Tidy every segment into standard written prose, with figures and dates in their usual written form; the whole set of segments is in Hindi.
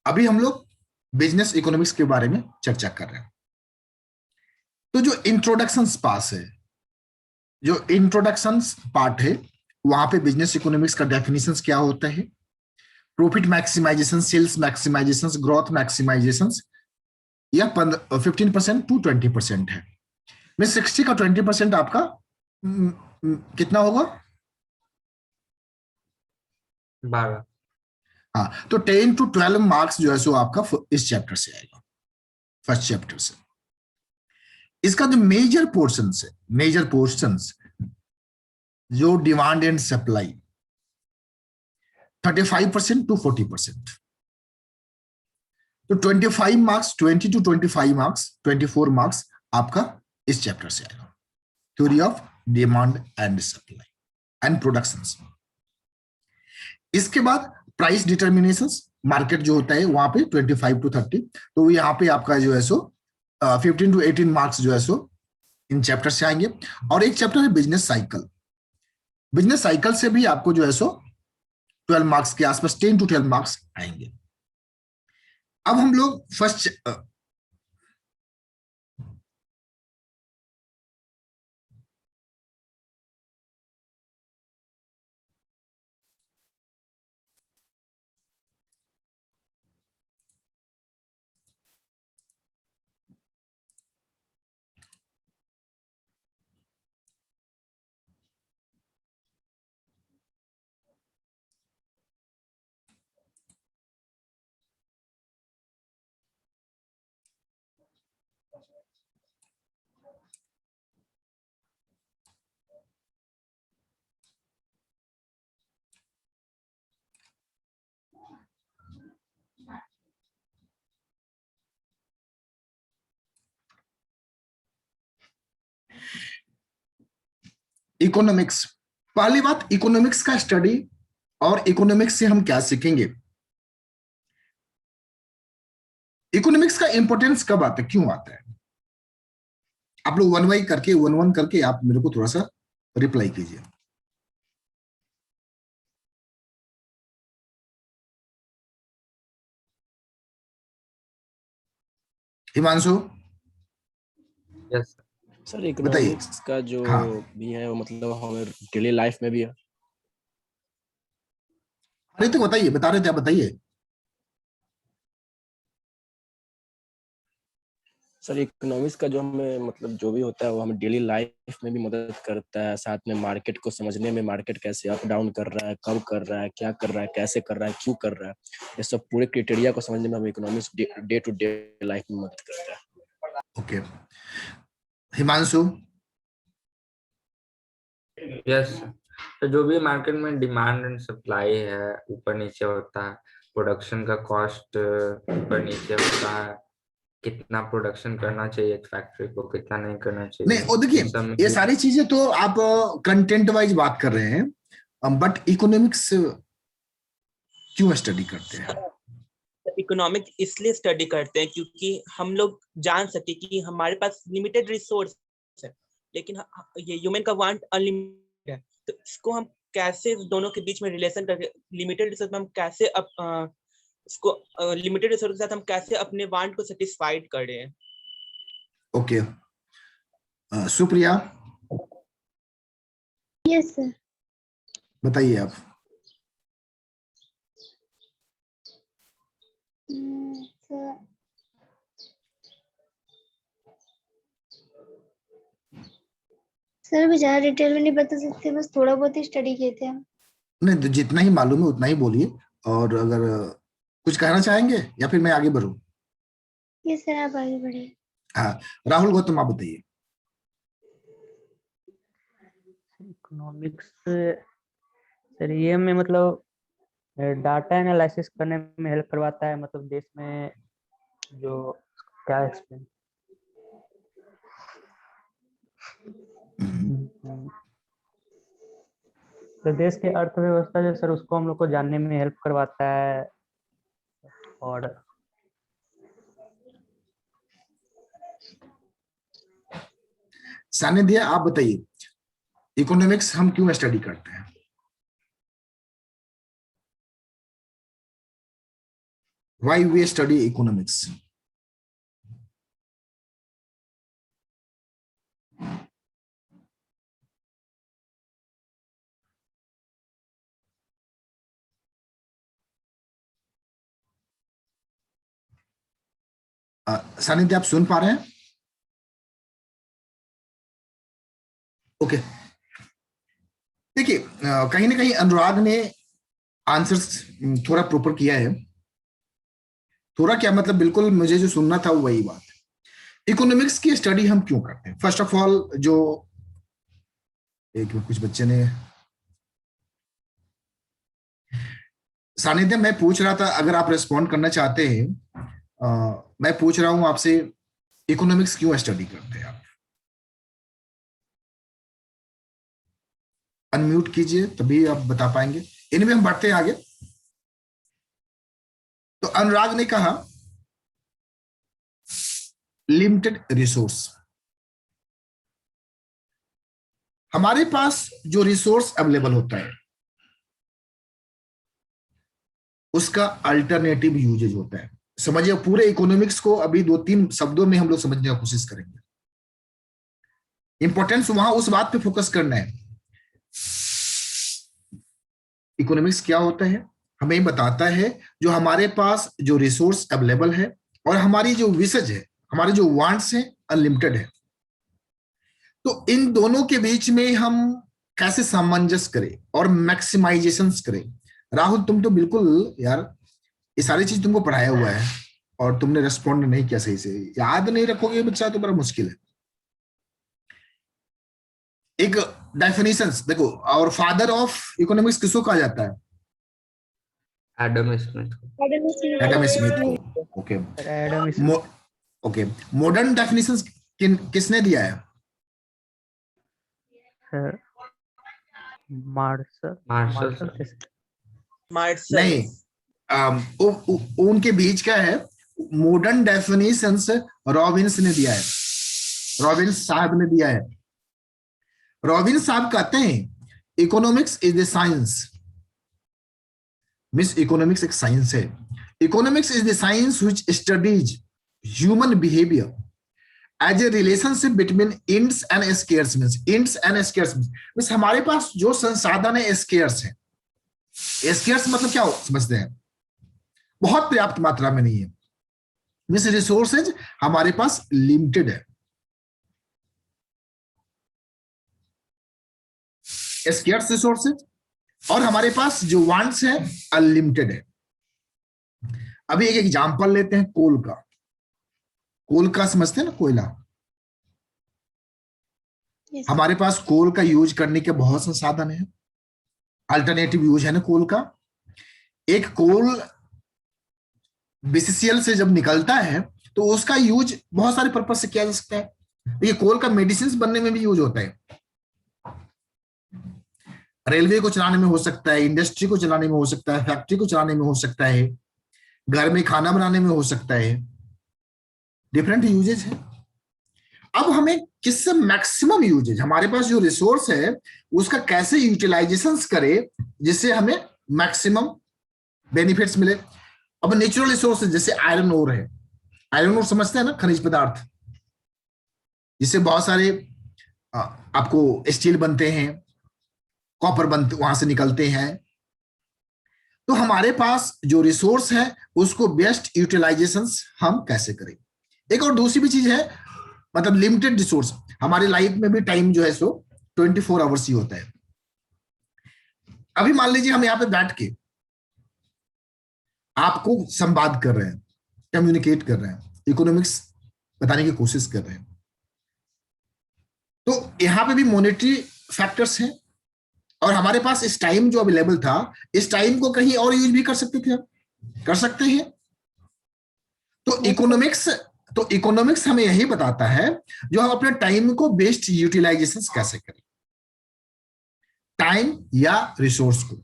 अभी हम लोग बिजनेस इकोनॉमिक्स के बारे में चर्चा कर रहे हैं। तो जो इंट्रोडक्शन पास है, जो इंट्रोडक्शन पार्ट है, वहां पे बिजनेस इकोनॉमिक्स का डेफिनेशन क्या होता है, profit maximisation, sales maximisation, growth maximisation, या 15% टू 20% है। में 60 का 20% आपका कितना होगा? 12। हाँ, तो 10 टू 12 मार्क्स जो है सो आपका इस चैप्टर से आएगा, फर्स्ट चैप्टर से। इसका जो मेजर पोर्शन है, मेजर पोर्शन जो डिमांड एंड सप्लाई, 35% टू 40%। तो 25 मार्क्स, 20 टू 25 मार्क्स, 24 मार्क्स आपका इस चैप्टर से आएगा, theory of demand and supply and productions. इसके बाद प्राइस डिटर्मिनेशन, मार्केट जो होता है वहां पे 25 टू 30। तो यहाँ पे आपका जो है सो 15 टू 18 मार्क्स जो है सो इन चैप्टर से आएंगे। और एक चैप्टर है बिजनेस साइकिल। बिजनेस साइकिल से भी आपको जो है सो 12 मार्क्स के आसपास, 10 टू 12 मार्क्स आएंगे। अब हम लोग फर्स्ट इकोनॉमिक्स। पहली बात, इकोनॉमिक्स का स्टडी और इकोनॉमिक्स से हम क्या सीखेंगे। इकोनॉमिक्स का इंपॉर्टेंस कब आता है, क्यों आता है? आप लोग वन वाई करके, वन वन करके आप मेरे को थोड़ा सा रिप्लाई कीजिए। हिमांशु यस सर बताइए। इकोनॉमिक्स का जो हाँ, भी है वो मतलब हमें डेली लाइफ में भी है। अरे तो बताइए, बता रहे थे आप, बताइए। सर इकोनॉमिक्स का जो हमें मतलब जो भी होता है वो हमें डेली लाइफ में भी मदद करता है, साथ में मार्केट को समझने में, मार्केट कैसे अप डाउन कर रहा है, कब कर रहा है, क्या कर रहा है, कैसे कर रहा है, क्यों कर रहा है, ये सब पूरे क्राइटेरिया को समझने में हमें economics day to day life में मदद करता है। ओके, हिमांशु। यस। तो जो भी मार्केट में डिमांड एंड सप्लाई है, ऊपर नीचे होता है। प्रोडक्शन का कॉस्ट ऊपर नीचे होता है। कितना प्रोडक्शन करना चाहिए एक फैक्ट्री को, कितना नहीं करना नहीं, चाहिए, और देखिए, इन सब में ये सारी चीजें तो आप कंटेंट वाइज बात कर रहे हैं, बट इकोनॉमिक्स क्यों स्टडी करते हैं? इकोनॉमिक्स इसलिए स्टडी करते हैं क्योंकि हम लोग जान सके कि हमारे पास लिमिटेड रिसोर्स है, लेकिन ये ह्यूमन का वांट अनलिमिटेड है। तो इसको हम कैसे दोनों के बीच में रिलेशन करके लिमिटेड रिसोर्स में हम कैसे इसको लिमिटेड रिसोर्स के साथ हम कैसे अपने वांट को सेटिस्फाइड करें। Okay, Supriya yes sir. बताइए आप। सर भी ज्यादा डिटेल में नहीं बता सकते, बस थोड़ा बहुत ही स्टडी किए थे हम। नहीं, तो जितना ही मालूम है उतना ही बोलिए, और अगर कुछ कहना चाहेंगे या फिर मैं आगे बढ़ूं? ये सर आप आगे बढ़िए। हाँ, राहुल गौतम आप बताइए। इकोनॉमिक्स सर ये हमें मतलब डाटा एनालिसिस करने में हेल्प करवाता है, मतलब देश में जो क्या एक्सप्लेन तो देश की अर्थव्यवस्था जो सर उसको हम लोग को जानने में हेल्प करवाता है। और सानिध्या आप बताइए, इकोनॉमिक्स हम क्यों स्टडी करते हैं? Why we study economics? Sanidhya आप सुन पा रहे हैं? ओके, देखिए कहीं ना कहीं अनुराग ने आंसर्स थोड़ा प्रॉपर किया है। थोड़ा क्या मतलब, बिल्कुल मुझे जो सुनना था वो वही बात। इकोनॉमिक्स की स्टडी हम क्यों करते हैं? फर्स्ट ऑफ ऑल, जो एक कुछ बच्चे ने सानिध्य, मैं पूछ रहा था, अगर आप रिस्पॉन्ड करना चाहते हैं, मैं पूछ रहा हूं आपसे, इकोनॉमिक्स क्यों स्टडी करते हैं आप? अनम्यूट कीजिए, तभी आप बता पाएंगे। इनमें हम बढ़ते हैं आगे। तो अनुराग ने कहा लिमिटेड रिसोर्स। हमारे पास जो रिसोर्स अवेलेबल होता है उसका अल्टरनेटिव यूजेज होता है। समझिए, पूरे इकोनॉमिक्स को अभी 2-3 शब्दों में हम लोग समझने की कोशिश करेंगे। इंपॉर्टेंस वहां उस बात पे फोकस करना है। इकोनॉमिक्स क्या होता है? हमें बताता है जो हमारे पास जो रिसोर्स अवेलेबल है और हमारी जो विशेष है, हमारे जो वांट्स हैं, अनलिमिटेड है। तो इन दोनों के बीच में हम कैसे सामंजस्य करें और मैक्सिमाइजेशन करें। राहुल, तुम तो बिल्कुल यार ये सारी चीज तुमको पढ़ाया हुआ है और तुमने रेस्पॉन्ड नहीं किया सही से। याद नहीं रखोगे बच्चा तो बड़ा मुश्किल है। एक डेफिनेशंस देखो, और फादर ऑफ इकोनॉमिक्स किसको कहा जाता है? एडम स्मिथ को। एडम स्मिथ को। Okay, Adam Smith. Okay, modern definitions किसने दिया है? Marshall Marshall Marshall. नहीं, उनके बीच क्या है? मॉडर्न डेफिनेशंस रॉबिन्स ने दिया है, रॉबिन्स साहब ने दिया है। रॉबिन्स साहब कहते हैं इकोनॉमिक्स इज द साइंस। मिस इकोनॉमिक्स एक साइंस है। Economics is the science which studies human behaviour as a relationship between ends and scarce. Ends and scarce means हमारे पास जो संसाधन है स्केयर्स है। स्केयर्स मतलब क्या समझते हैं? बहुत पर्याप्त मात्रा में नहीं है। मींस रिसोर्सेज हमारे पास लिमिटेड है। स्केयर्स रिसोर्सेज, और हमारे पास जो वांट्स है अनलिमिटेड है। अभी एक एग्जांपल लेते हैं कोल का। कोल का समझते हैं ना, कोयला। Yes. हमारे पास कोल का यूज करने के बहुत संसाधन है, अल्टरनेटिव यूज है ना कोल का। एक कोल बीसीसीएल से जब निकलता है तो उसका यूज बहुत सारे पर्पज से किया जा सकता है। ये कोल का मेडिसिन बनने में भी यूज होता है। रेलवे को चलाने में हो सकता है, इंडस्ट्री को चलाने में हो सकता है, फैक्ट्री को चलाने में हो सकता है, घर में खाना बनाने में हो सकता है। डिफरेंट यूजेज है। अब हमें किससे मैक्सिमम यूजेज, हमारे पास जो रिसोर्स है उसका कैसे यूटिलाइजेशन करें जिससे हमें मैक्सिमम बेनिफिट्स मिले। अब नेचुरल रिसोर्सेज जैसे आयरन ओर है। आयरन ओर समझते हैं ना, खनिज पदार्थ जिससे बहुत सारे आपको स्टील बनते हैं, कॉपर बनते वहां से निकलते हैं। तो हमारे पास जो रिसोर्स है उसको बेस्ट यूटिलाइजेशन हम कैसे करें। एक और दूसरी भी चीज है, मतलब लिमिटेड रिसोर्स। हमारी लाइफ में भी टाइम जो है सो 24 आवर्स ही होता है। अभी मान लीजिए हम यहाँ पे बैठ के आपको संवाद कर रहे हैं, कम्युनिकेट कर रहे हैं, इकोनॉमिक्स बताने की कोशिश कर रहे हैं। तो यहाँ पे भी मॉनेटरी फैक्टर्स हैं और हमारे पास इस टाइम जो अवेलेबल था, इस टाइम को कहीं और यूज भी कर सकते थे, कर सकते हैं। तो इकोनॉमिक्स हमें यही बताता है जो हम अपने टाइम को बेस्ट यूटिलाइजेशन कैसे करें। टाइम या रिसोर्स को,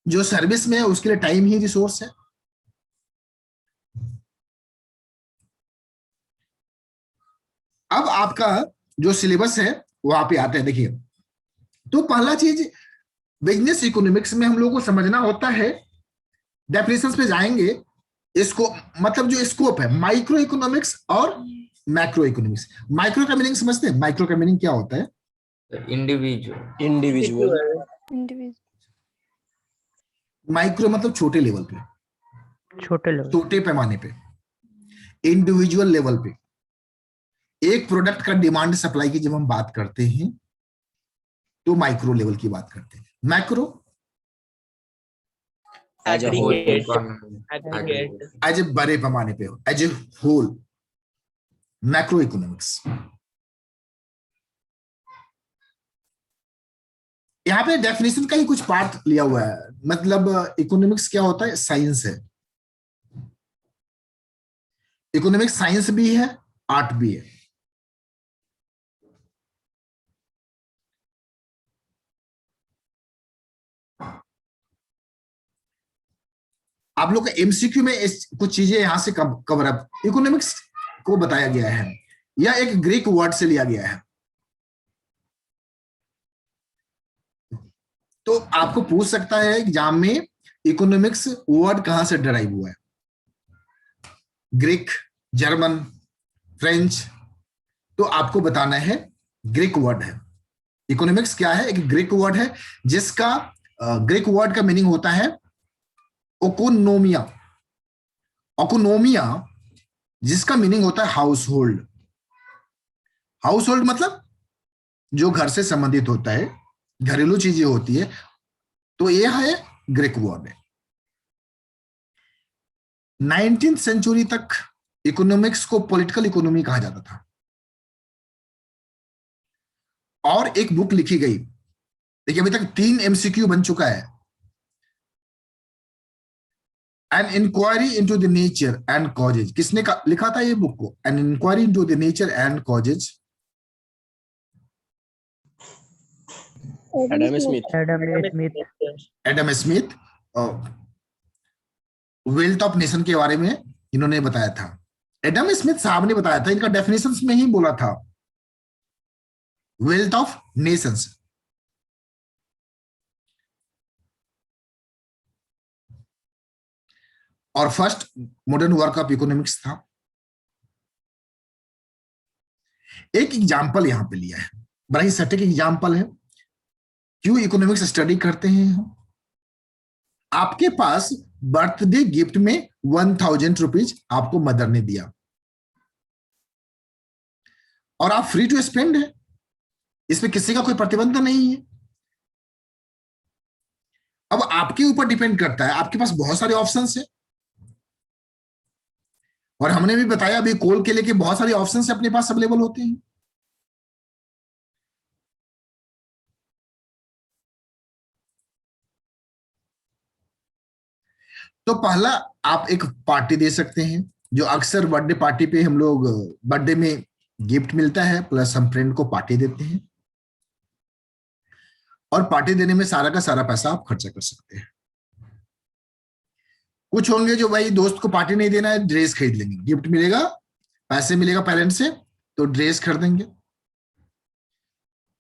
जो सर्विस में है उसके लिए टाइम ही रिसोर्स है। अब आपका जो सिलेबस है वहां पे आते हैं। देखिए, तो पहला चीज बिजनेस इकोनॉमिक्स में हम लोगों को समझना होता है, डेफिनेशंस पे जाएंगे। इसको मतलब जो स्कोप है, माइक्रो इकोनॉमिक्स और मैक्रो इकोनॉमिक्स। माइक्रो का मीनिंग समझते हैं? माइक्रो का मीनिंग क्या होता है? इंडिविजुअल। इंडिविजुअल। इंडिविजुअल। माइक्रो मतलब छोटे लेवल पे, छोटे लेवल। छोटे पैमाने पे, इंडिविजुअल लेवल पे। एक प्रोडक्ट का डिमांड सप्लाई की जब हम बात करते हैं तो माइक्रो लेवल की बात करते हैं। Macro as a whole. Aggregate. As a बड़े पैमाने पे, as a whole, macroeconomics. यहाँ पे डेफिनेशन का ही कुछ पार्ट लिया हुआ है। मतलब इकोनॉमिक्स क्या होता है? साइंस है। इकोनॉमिक्स साइंस भी है, आर्ट भी है। आप लोग का एमसीक्यू में कुछ चीजें यहां से कवर अप इकोनॉमिक्स को बताया गया है, या एक ग्रीक वर्ड से लिया गया है। तो आपको पूछ सकता है एग्जाम में, इकोनॉमिक्स वर्ड कहां से डराइव हुआ है? Greek, German, French? तो आपको बताना है ग्रीक वर्ड है। इकोनॉमिक्स क्या है? एक ग्रीक वर्ड है जिसका ग्रीक वर्ड का मीनिंग होता है ओकोनोमिया। ओकोनोमिया जिसका मीनिंग होता है हाउस होल्ड। हाउस होल्ड मतलब जो घर से संबंधित होता है, घरेलू चीजें होती है। तो यह है ग्रीक वर्ड है। 19th सेंचुरी तक इकोनॉमिक्स को पॉलिटिकल इकोनॉमी कहा जाता था, और एक बुक लिखी गई। देखिए अभी तक 3 एमसीक्यू बन चुका है। An inquiry into the nature and causes. किसने लिखा था ये बुक को? An inquiry into the nature and causes. Adam Smith. Adam Smith wealth of nation के बारे में इन्होंने बताया था। एडम स्मिथ साहब ने बताया था, इनका डेफिनेशंस में ही बोला था, वेल्थ ऑफ नेशंस। और first modern work of economics था। एक एग्जाम्पल यहां पे लिया है, बड़ा ही सटीक एग्जाम्पल है। क्यों इकोनॉमिक्स स्टडी करते हैं हम? आपके पास बर्थडे गिफ्ट में 1000 रुपीज आपको मदर ने दिया, और आप फ्री टू स्पेंड है, इसमें किसी का कोई प्रतिबंध नहीं है। अब आपके ऊपर डिपेंड करता है, आपके पास बहुत सारे ऑप्शंस है, और हमने भी बताया अभी कॉल के लिए कि बहुत सारे ऑप्शंस अपने पास अवेलेबल होते हैं। तो पहला, आप एक पार्टी दे सकते हैं, जो अक्सर बर्थडे पार्टी पे हम लोग, बर्थडे में गिफ्ट मिलता है प्लस हम फ्रेंड को पार्टी देते हैं, और पार्टी देने में सारा का सारा पैसा आप खर्चा कर सकते हैं। कुछ होंगे जो भाई दोस्त को पार्टी नहीं देना है, ड्रेस खरीद लेंगे, गिफ्ट मिलेगा, पैसे मिलेगा पेरेंट्स से तो ड्रेस खरीदेंगे।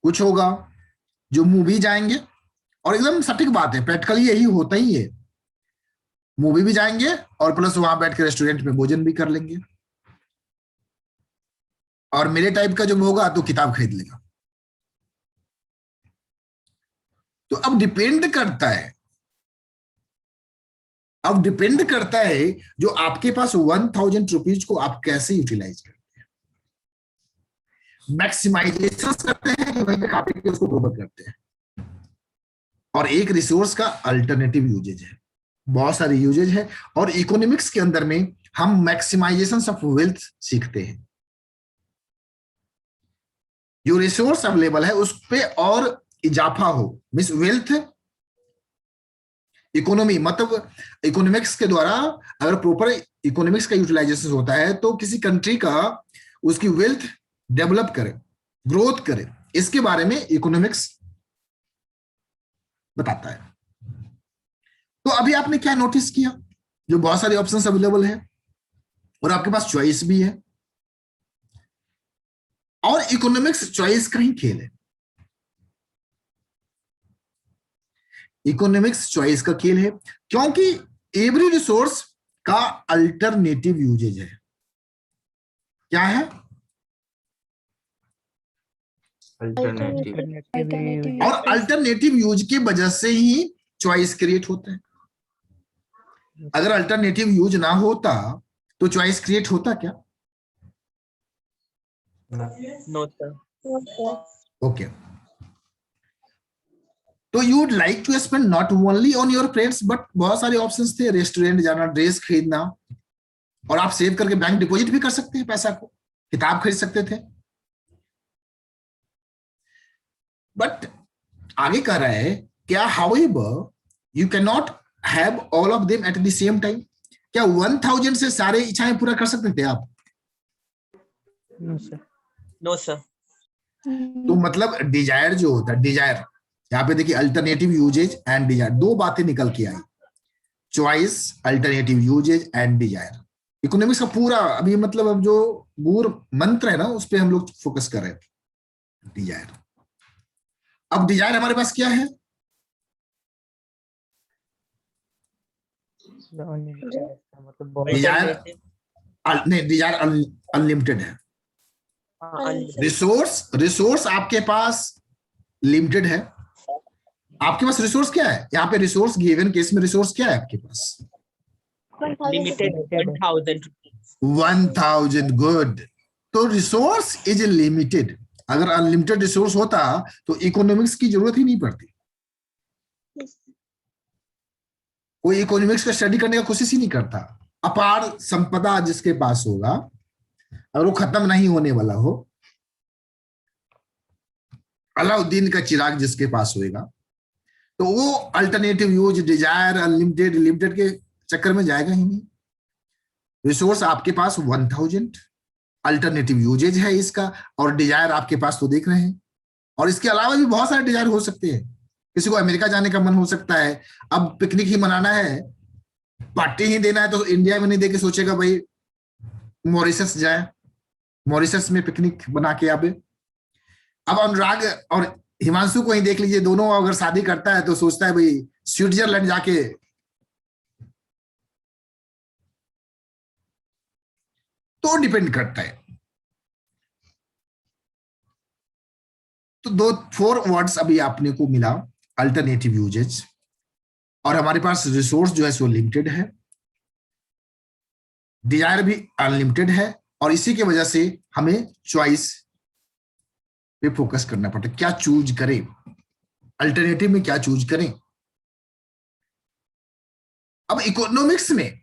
कुछ होगा जो मूवी जाएंगे, और एकदम सटीक बात है, प्रैक्टिकली यही होता ही है, मूवी भी जाएंगे और प्लस वहां बैठ के रेस्टोरेंट में भोजन भी कर लेंगे। और मेरे टाइप का जब होगा तो किताब खरीद लेगा। तो अब डिपेंड करता है जो आपके पास 1000 रुपीज को आप कैसे यूटिलाइज करते हैं। मैक्सिमाइजेशन करते हैं कि वहीं पे काफी उसको प्रोमोट करते हैं। और एक रिसोर्स का अल्टरनेटिव यूजेज है, बहुत सारे यूजेज है, और इकोनॉमिक्स के अंदर में हम मैक्सिमाइजेशन ऑफ वेल्थ सीखते हैं। जो रिसोर्स अवेलेबल है उस पे और इजाफा हो, मींस वेल्थ इकोनॉमी, मतलब इकोनॉमिक्स के द्वारा अगर प्रॉपर इकोनॉमिक्स का यूटिलाइजेशन होता है तो किसी कंट्री का उसकी वेल्थ डेवलप करे, ग्रोथ करे, इसके बारे में इकोनॉमिक्स बताता है। तो अभी आपने क्या नोटिस किया, जो बहुत सारे ऑप्शंस अवेलेबल है और आपके पास चॉइस भी है, और इकोनॉमिक्स चॉइस का ही खेल है। इकोनॉमिक्स चॉइस का खेल है, क्योंकि एवरी रिसोर्स का अल्टरनेटिव यूजेज है। क्या है? अल्टरनेटिव Alternative और अल्टरनेटिव यूज की वजह से ही चॉइस क्रिएट होता है। अगर अल्टरनेटिव यूज ना होता तो चॉइस क्रिएट होता क्या? No sir. ओके, तो you would like to spend not only on your friends, but बहुत सारे ऑप्शंस थे, रेस्टोरेंट जाना, ड्रेस खरीदना, और आप सेव करके बैंक डिपॉजिट भी कर सकते हैं पैसा को, किताब खरीद सकते थे। बट आगे कह रहा है क्या, however you can not have all of them at the same time. क्या 1000 से सारे इच्छाएं पूरा कर सकते थे आप? No, sir. No sir. तो मतलब डिजायर जो होता है, डिजायर, यहाँ पे देखिए अल्टरनेटिव यूजेज एंड डिजायर, दो बातें निकल के आई, choice, alternative usages and desire. Economics का पूरा अभी मतलब अब जो मूल मंत्र है ना, उस पर हम लोग फोकस कर रहे थे, डिजायर। अब डिजायर हमारे पास क्या है? The unlimited है, मतलब बहुत डिजायर नहीं, डिजायर अनलिमिटेड है। रिसोर्स आपके पास लिमिटेड है। आपके पास रिसोर्स क्या है? यहाँ पे रिसोर्स गिवन केस में रिसोर्स क्या है आपके पास? लिमिटेड 1000। 1000, गुड। तो रिसोर्स इज लिमिटेड। अगर अनलिमिटेड रिसोर्स होता तो इकोनॉमिक्स की जरूरत ही नहीं पड़ती। कोई इकोनॉमिक्स का स्टडी करने का कोशिश ही नहीं करता। अपार संपदा जिसके पास होगा, और वो खत्म नहीं होने वाला हो, अलाउद्दीन का चिराग जिसके पास होएगा, तो वो alternative use, desire, unlimited, limited के चक्कर में जाएगा ही नहीं। रिसोर्स आपके पास 1000, अल्टरनेटिव यूजेज है इसका, और डिजायर आपके पास तो देख रहे हैं। और इसके अलावा भी बहुत सारे डिजायर हो सकते हैं। किसी को अमेरिका जाने का मन हो सकता है, अब पिकनिक ही मनाना है, पार्टी ही देना है, तो इंडिया में नहीं देके सोचेगा भाई मॉरिशस जाए, मॉरिशस में पिकनिक बना के आवे। अब अनुराग और हिमांशु को ही देख लीजिए, दोनों अगर शादी करता है तो सोचता है भाई स्विट्जरलैंड जाके, तो डिपेंड करता है। तो 4 वर्ड्स अभी आपने को मिला, अल्टरनेटिव यूजेज, और हमारे पास रिसोर्स जो है सो लिमिटेड है, डिजायर भी अनलिमिटेड है, और इसी की वजह से हमें चॉइस पे फोकस करना पड़ता है। क्या चूज करें, अल्टरनेटिव में क्या चूज करें। अब इकोनॉमिक्स में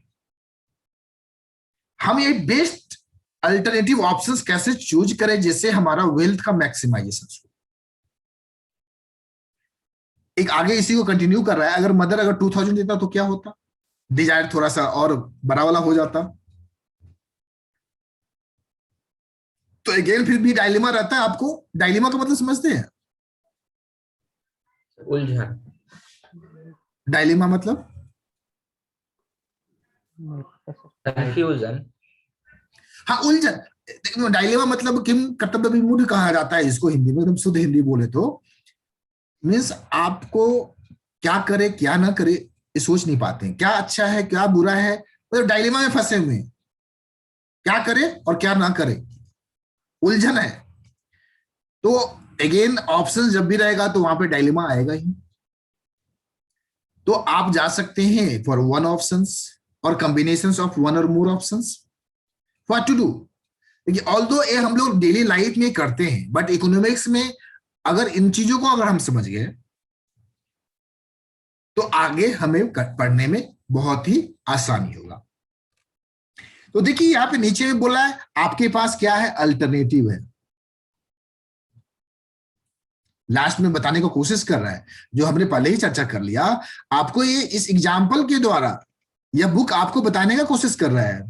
हम ये बेस्ट अल्टरनेटिव ऑप्शंस कैसे चूज करें जिससे हमारा वेल्थ का मैक्सिमाइजेशन हो। एक आगे इसी को कंटिन्यू कर रहा है, अगर मदर अगर 2000 देता तो क्या होता, डिजायर थोड़ा सा और बड़ा वाला हो जाता। तो अगेन फिर भी डायलेमा रहता है। आपको डायलेमा का मतलब समझते हैं? उलझन। डायलेमा मतलब कंफ्यूजन। हाँ, उलझन। डायलेमा मतलब किम कर्तव्य विमूढ़ कहा जाता है इसको हिंदी में, एकदम शुद्ध हिंदी बोले तो मीन्स आपको क्या करे क्या ना करे ये सोच नहीं पाते हैं, क्या अच्छा है क्या बुरा है, मतलब डायलेमा में फंसे हुए हैं, क्या करे और क्या ना करे, उलझन है। तो अगेन ऑप्शन जब भी रहेगा तो वहां पे डायलेमा आएगा ही। तो आप जा सकते हैं फॉर वन ऑप्शंस और कॉम्बिनेशंस ऑफ वन और more options. What to do, देखिए ऑल्दो ये हम लोग डेली लाइफ में करते हैं, बट इकोनॉमिक्स में अगर इन चीजों को अगर हम समझ गए तो आगे हमें पढ़ने में बहुत ही आसानी होगा। तो देखिए यहां पे नीचे में बोला है आपके पास क्या है, अल्टरनेटिव है। लास्ट में बताने की कोशिश कर रहा है, जो हमने पहले ही चर्चा कर लिया, आपको ये इस एग्जाम्पल के द्वारा यह बुक आपको बताने का कोशिश कर रहा है,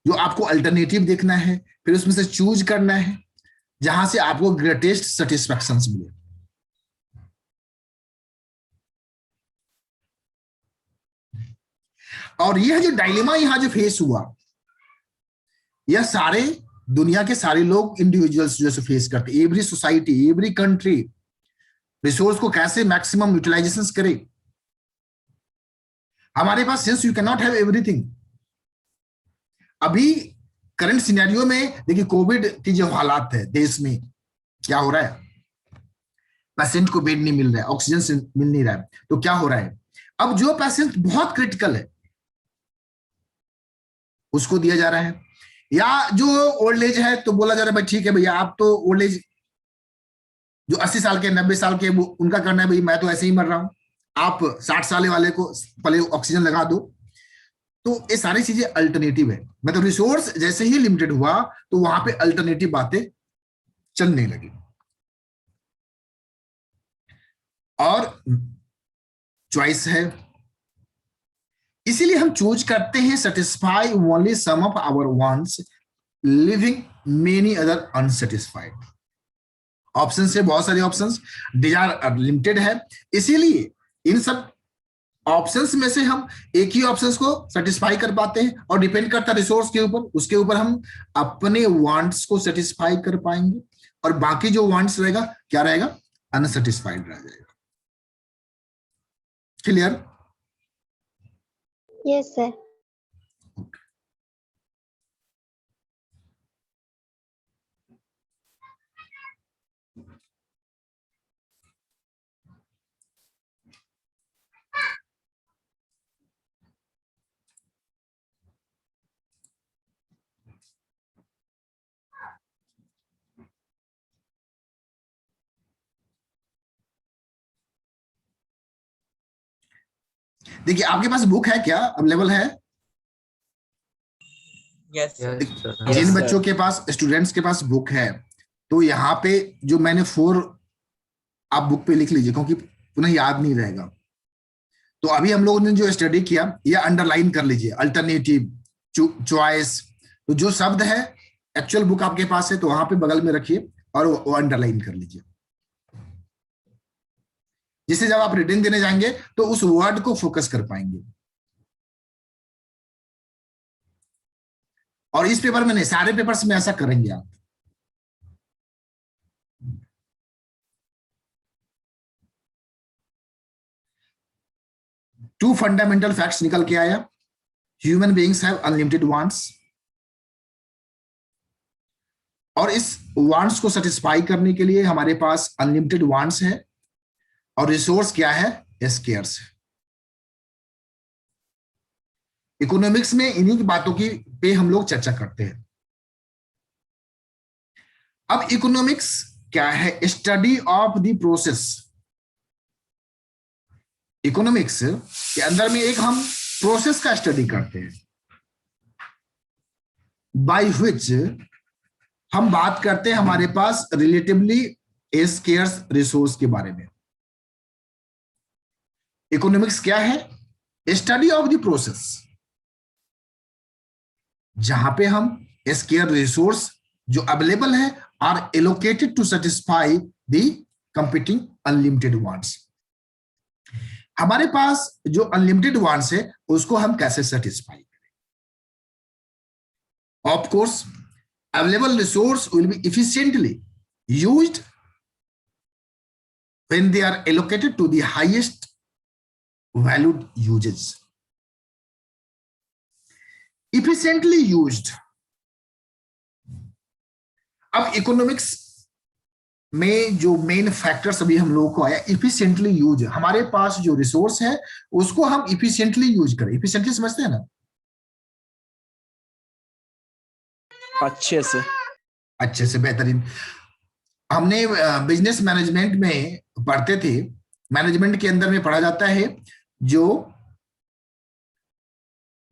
जो आपको अल्टरनेटिव देखना है, फिर उसमें से चूज करना है जहां से आपको ग्रेटेस्ट सेटिस्फैक्शन मिले। और यह जो डायलेमा यहां जो फेस हुआ, यह सारे दुनिया के सारे लोग, इंडिविजुअल्स जो फेस करते, every society, every country resource को कैसे मैक्सिमम यूटिलाइजेशन करे। हमारे पास since you can not have everything, अभी करंट सिनेरियो में देखिए, कोविड की जो हालात है देश में, क्या हो रहा है, पेशेंट को बेड नहीं मिल रहा है, ऑक्सीजन से मिल नहीं रहा है, तो क्या हो रहा है, अब जो पेशेंट बहुत क्रिटिकल है उसको दिया जा रहा है, या जो ओल्ड एज है तो बोला जा रहा है भाई ठीक है भैया, आप तो ओल्ड एज जो 80 साल के 90 साल के उनका करना है भाई, मैं तो ऐसे ही मर रहा हूं, आप 60 साल वाले को पहले ऑक्सीजन लगा दो। तो ये सारी चीजें अल्टरनेटिव है, मतलब रिसोर्स जैसे ही लिमिटेड हुआ तो वहां पे अल्टरनेटिव बातें चलने लगी, और चॉइस है, इसीलिए हम चूज करते हैं satisfy only some of our wants, living many other unsatisfied. Option से बहुत सारे ऑप्शंस, डिजायर लिमिटेड है, इसीलिए इन सब ऑप्शंस में से हम एक ही ऑप्शंस को सेटिस्फाई कर पाते हैं, और डिपेंड करता है रिसोर्स के ऊपर, उसके ऊपर हम अपने वांट्स को सेटिस्फाई कर पाएंगे, और बाकी जो वांट्स रहेगा क्या रहेगा, अनसेटिस्फाइड रह जाएगा। क्लियर? Yes sir. देखिए, आपके पास बुक है क्या, अवेलेबल है? Yes Yes, sir. जिन Yes, बच्चों sir. के पास, स्टूडेंट्स के पास बुक है, तो यहाँ पे जो मैंने 4 आप बुक पे लिख लीजिए, क्योंकि पुनः याद नहीं रहेगा। तो अभी हम लोगों ने जो स्टडी किया, ये अंडरलाइन कर लीजिए, अल्टरनेटिव, चॉइस, तो जो शब्द है एक्चुअल बुक आपके पास है तो वहां पे बगल में रखिए और वो अंडरलाइन कर लीजिए, जिससे जब आप रीडिंग देने जाएंगे तो उस वर्ड को फोकस कर पाएंगे। और इस पेपर में नहीं, सारे पेपर्स में ऐसा करेंगे आप। टू फंडामेंटल फैक्ट्स निकल के आया, human beings have unlimited wants, और इस वांट्स को सेटिस्फाई करने के लिए हमारे पास अनलिमिटेड वांट्स है, और रिसोर्स क्या है, स्केर्स है। इकोनॉमिक्स में इन्हीं की बातों की पे हम लोग चर्चा करते हैं। अब इकोनॉमिक्स क्या है, study of the process. Economics के अंदर में एक हम प्रोसेस का स्टडी करते हैं, बाय व्हिच हम बात करते हैं हमारे पास रिलेटिवली स्केर्स रिसोर्स के बारे में। इकोनॉमिक्स क्या है, स्टडी ऑफ द प्रोसेस, जहां पे हम स्केयर रिसोर्स जो अवेलेबल है are allocated to satisfy the competing unlimited wants. हमारे पास जो अनलिमिटेड वांट्स है उसको हम कैसे सेटिस्फाई करें। Of course available resource will be efficiently used when they are allocated to the highest valued uses. Efficiently used. अब इकोनॉमिक्स में जो मेन फैक्टर्स अभी हम लोगों को आया, इफिशिएंटली यूज, हमारे पास जो रिसोर्स है उसको हम इफिशिएंटली यूज करें। इफिशिएंटली समझते हैं ना, अच्छे से बेहतरीन। हमने बिजनेस मैनेजमेंट में पढ़ते थे, मैनेजमेंट के अंदर में पढ़ा जाता है जो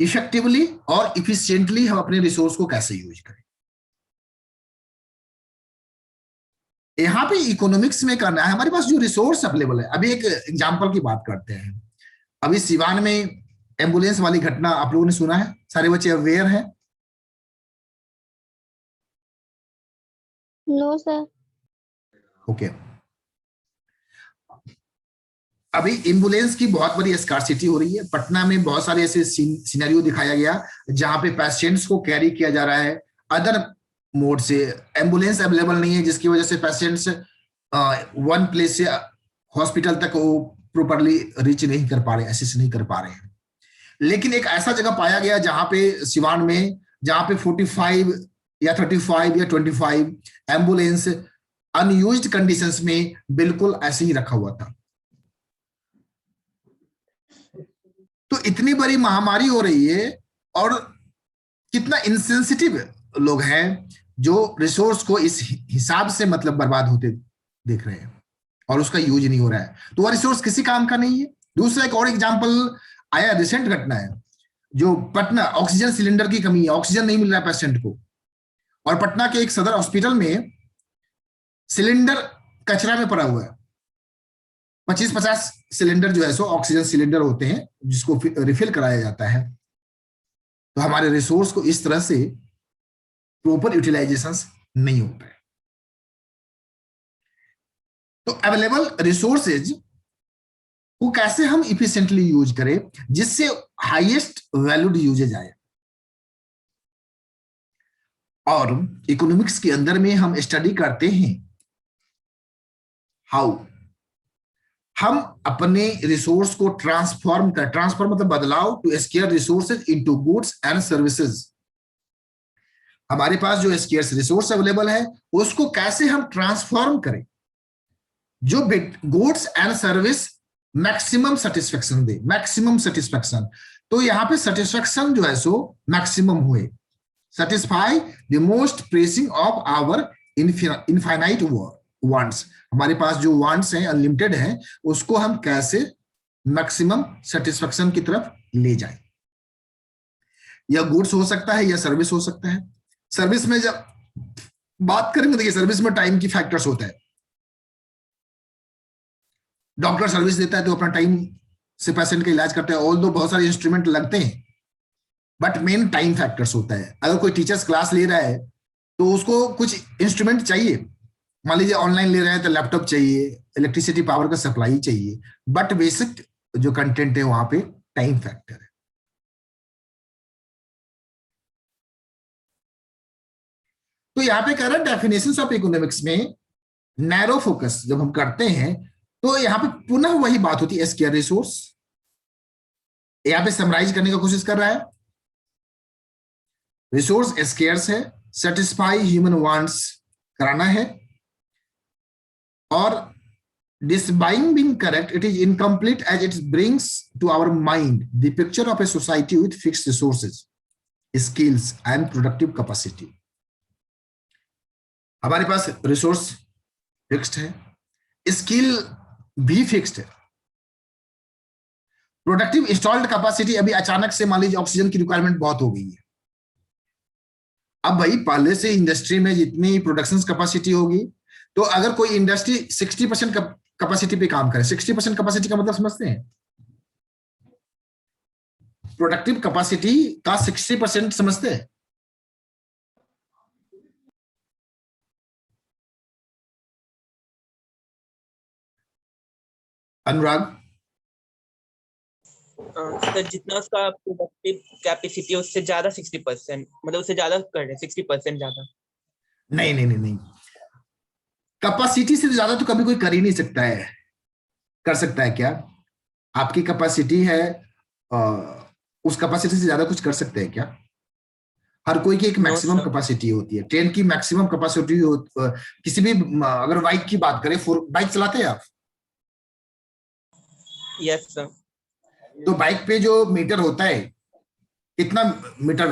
इफेक्टिवली और इफिशिएंटली हम अपने रिसोर्स को कैसे यूज करें। यहां पे इकोनॉमिक्स में करना है, हमारे पास जो रिसोर्स अवेलेबल है। अभी एक एग्जांपल की बात करते हैं। अभी सिवान में एम्बुलेंस वाली घटना आप लोगों ने सुना है, सारे बच्चे अवेयर हैं? No sir. ओके। अभी एम्बुलेंस की बहुत बड़ी स्कार्सिटी हो रही है। पटना में बहुत सारे ऐसे सिनेरियो दिखाया गया जहां पे पेशेंट्स को कैरी किया जा रहा है अदर मोड से, एम्बुलेंस अवेलेबल नहीं है, जिसकी वजह से पेशेंट्स वन प्लेस से हॉस्पिटल तक वो प्रॉपरली रीच नहीं कर पा रहे, एसेस नहीं कर पा रहे हैं। लेकिन एक ऐसा जगह पाया गया जहां पे सिवान में जहां पे 45 या 35 या 25 एम्बुलेंस अनयूज्ड कंडीशंस में बिल्कुल ऐसे ही रखा हुआ था। तो इतनी बड़ी महामारी हो रही है और कितना इंसेंसिटिव लोग हैं जो रिसोर्स को इस हिसाब से मतलब बर्बाद होते देख रहे हैं और उसका यूज नहीं हो रहा है, तो वह रिसोर्स किसी काम का नहीं है। दूसरा एक और एग्जांपल आया, रिसेंट घटना है, जो पटना ऑक्सीजन सिलेंडर की कमी है, ऑक्सीजन नहीं मिल रहा है पेशेंट को, और पटना के एक सदर हॉस्पिटल में सिलेंडर कचरा में पड़ा हुआ है। 25-50 सिलेंडर जो है सो ऑक्सीजन सिलेंडर होते हैं जिसको रिफिल कराया जाता है। तो हमारे रिसोर्स को इस तरह से प्रॉपर यूटिलाइजेशन नहीं होता है। तो अवेलेबल रिसोर्सेज को कैसे हम इफिशिएंटली यूज करें जिससे हाईएस्ट वैल्यूड यूजेज आए। और इकोनॉमिक्स के अंदर में हम स्टडी करते हैं हाउ हम अपने रिसोर्स को ट्रांसफॉर्म मतलब बदलाव, to scarce resources into goods and services. हमारे पास जो स्केयर्स रिसोर्स अवेलेबल है उसको कैसे हम ट्रांसफॉर्म करें जो goods and service maximum satisfaction दे, मैक्सिमम सेटिस्फेक्शन। तो यहां पे सेटिस्फेक्शन जो है सो मैक्सिमम हुए, satisfy the most pressing of our infinite wants. हमारे पास जो वांट्स हैं अनलिमिटेड हैं, उसको हम कैसे मैक्सिमम सेटिस्फेक्शन की तरफ ले जाएं। या गुड्स हो सकता है या सर्विस हो सकता है। सर्विस में जब बात करेंगे, देखिए सर्विस में टाइम की फैक्टर्स होता है। डॉक्टर सर्विस देता है तो अपना टाइम से पेशेंट का इलाज करता है, ऑल्दो बहुत सारे इंस्ट्रूमेंट लगते हैं, बट मेन टाइम फैक्टर्स होता है। अगर कोई टीचर्स क्लास ले रहा है तो उसको कुछ इंस्ट्रूमेंट चाहिए, मान लीजिए ऑनलाइन ले रहे हैं तो लैपटॉप चाहिए, इलेक्ट्रिसिटी पावर का सप्लाई चाहिए, बट बेसिक जो कंटेंट है वहां पे टाइम फैक्टर है। तो यहाँ पे कह रहा है डेफिनेशंस ऑफ इकोनॉमिक्स में नैरो फोकस जब हम करते हैं तो यहाँ पे पुनः वही बात होती है, स्केयर रिसोर्स। यहाँ पे समराइज करने का कोशिश कर रहा है, रिसोर्स स्केयर्स है, सेटिस्फाई ह्यूमन वांट्स कराना है, और despite being correct, it is incomplete as it brings to our mind the picture of a society with fixed resources, skills and productive capacity. हमारे पास रिसोर्स फिक्स्ड है, स्किल भी फिक्स्ड है, प्रोडक्टिव इंस्टॉल्ड कैपेसिटी अभी अचानक से मान लीजिए ऑक्सीजन की रिक्वायरमेंट बहुत हो गई है। अब भाई पहले से इंडस्ट्री में जितनी प्रोडक्शन कैपेसिटी होगी, तो अगर कोई इंडस्ट्री 60% कैपेसिटी पे काम करे, 60% कैपेसिटी का मतलब समझते हैं, प्रोडक्टिव कैपेसिटी का 60% समझते हैं। अनुराग, सर जितना उसका प्रोडक्टिव कैपेसिटी उससे ज्यादा 60%, मतलब उससे ज्यादा कर रहे हैं, 60% ज्यादा। नहीं नहीं नहीं नहीं, कैपेसिटी से ज्यादा तो कभी कोई कर ही नहीं सकता है। कर सकता है क्या? आपकी कैपेसिटी है, उस कैपेसिटी से ज्यादा कुछ कर सकते हैं क्या? हर कोई की एक मैक्सिमम कैपेसिटी होती है। ट्रेन की मैक्सिमम कैपेसिटी किसी भी, अगर बाइक की बात करें, बाइक चलाते हैं आप? Yes sir. तो बाइक पे जो मीटर होता है, कितना मीटर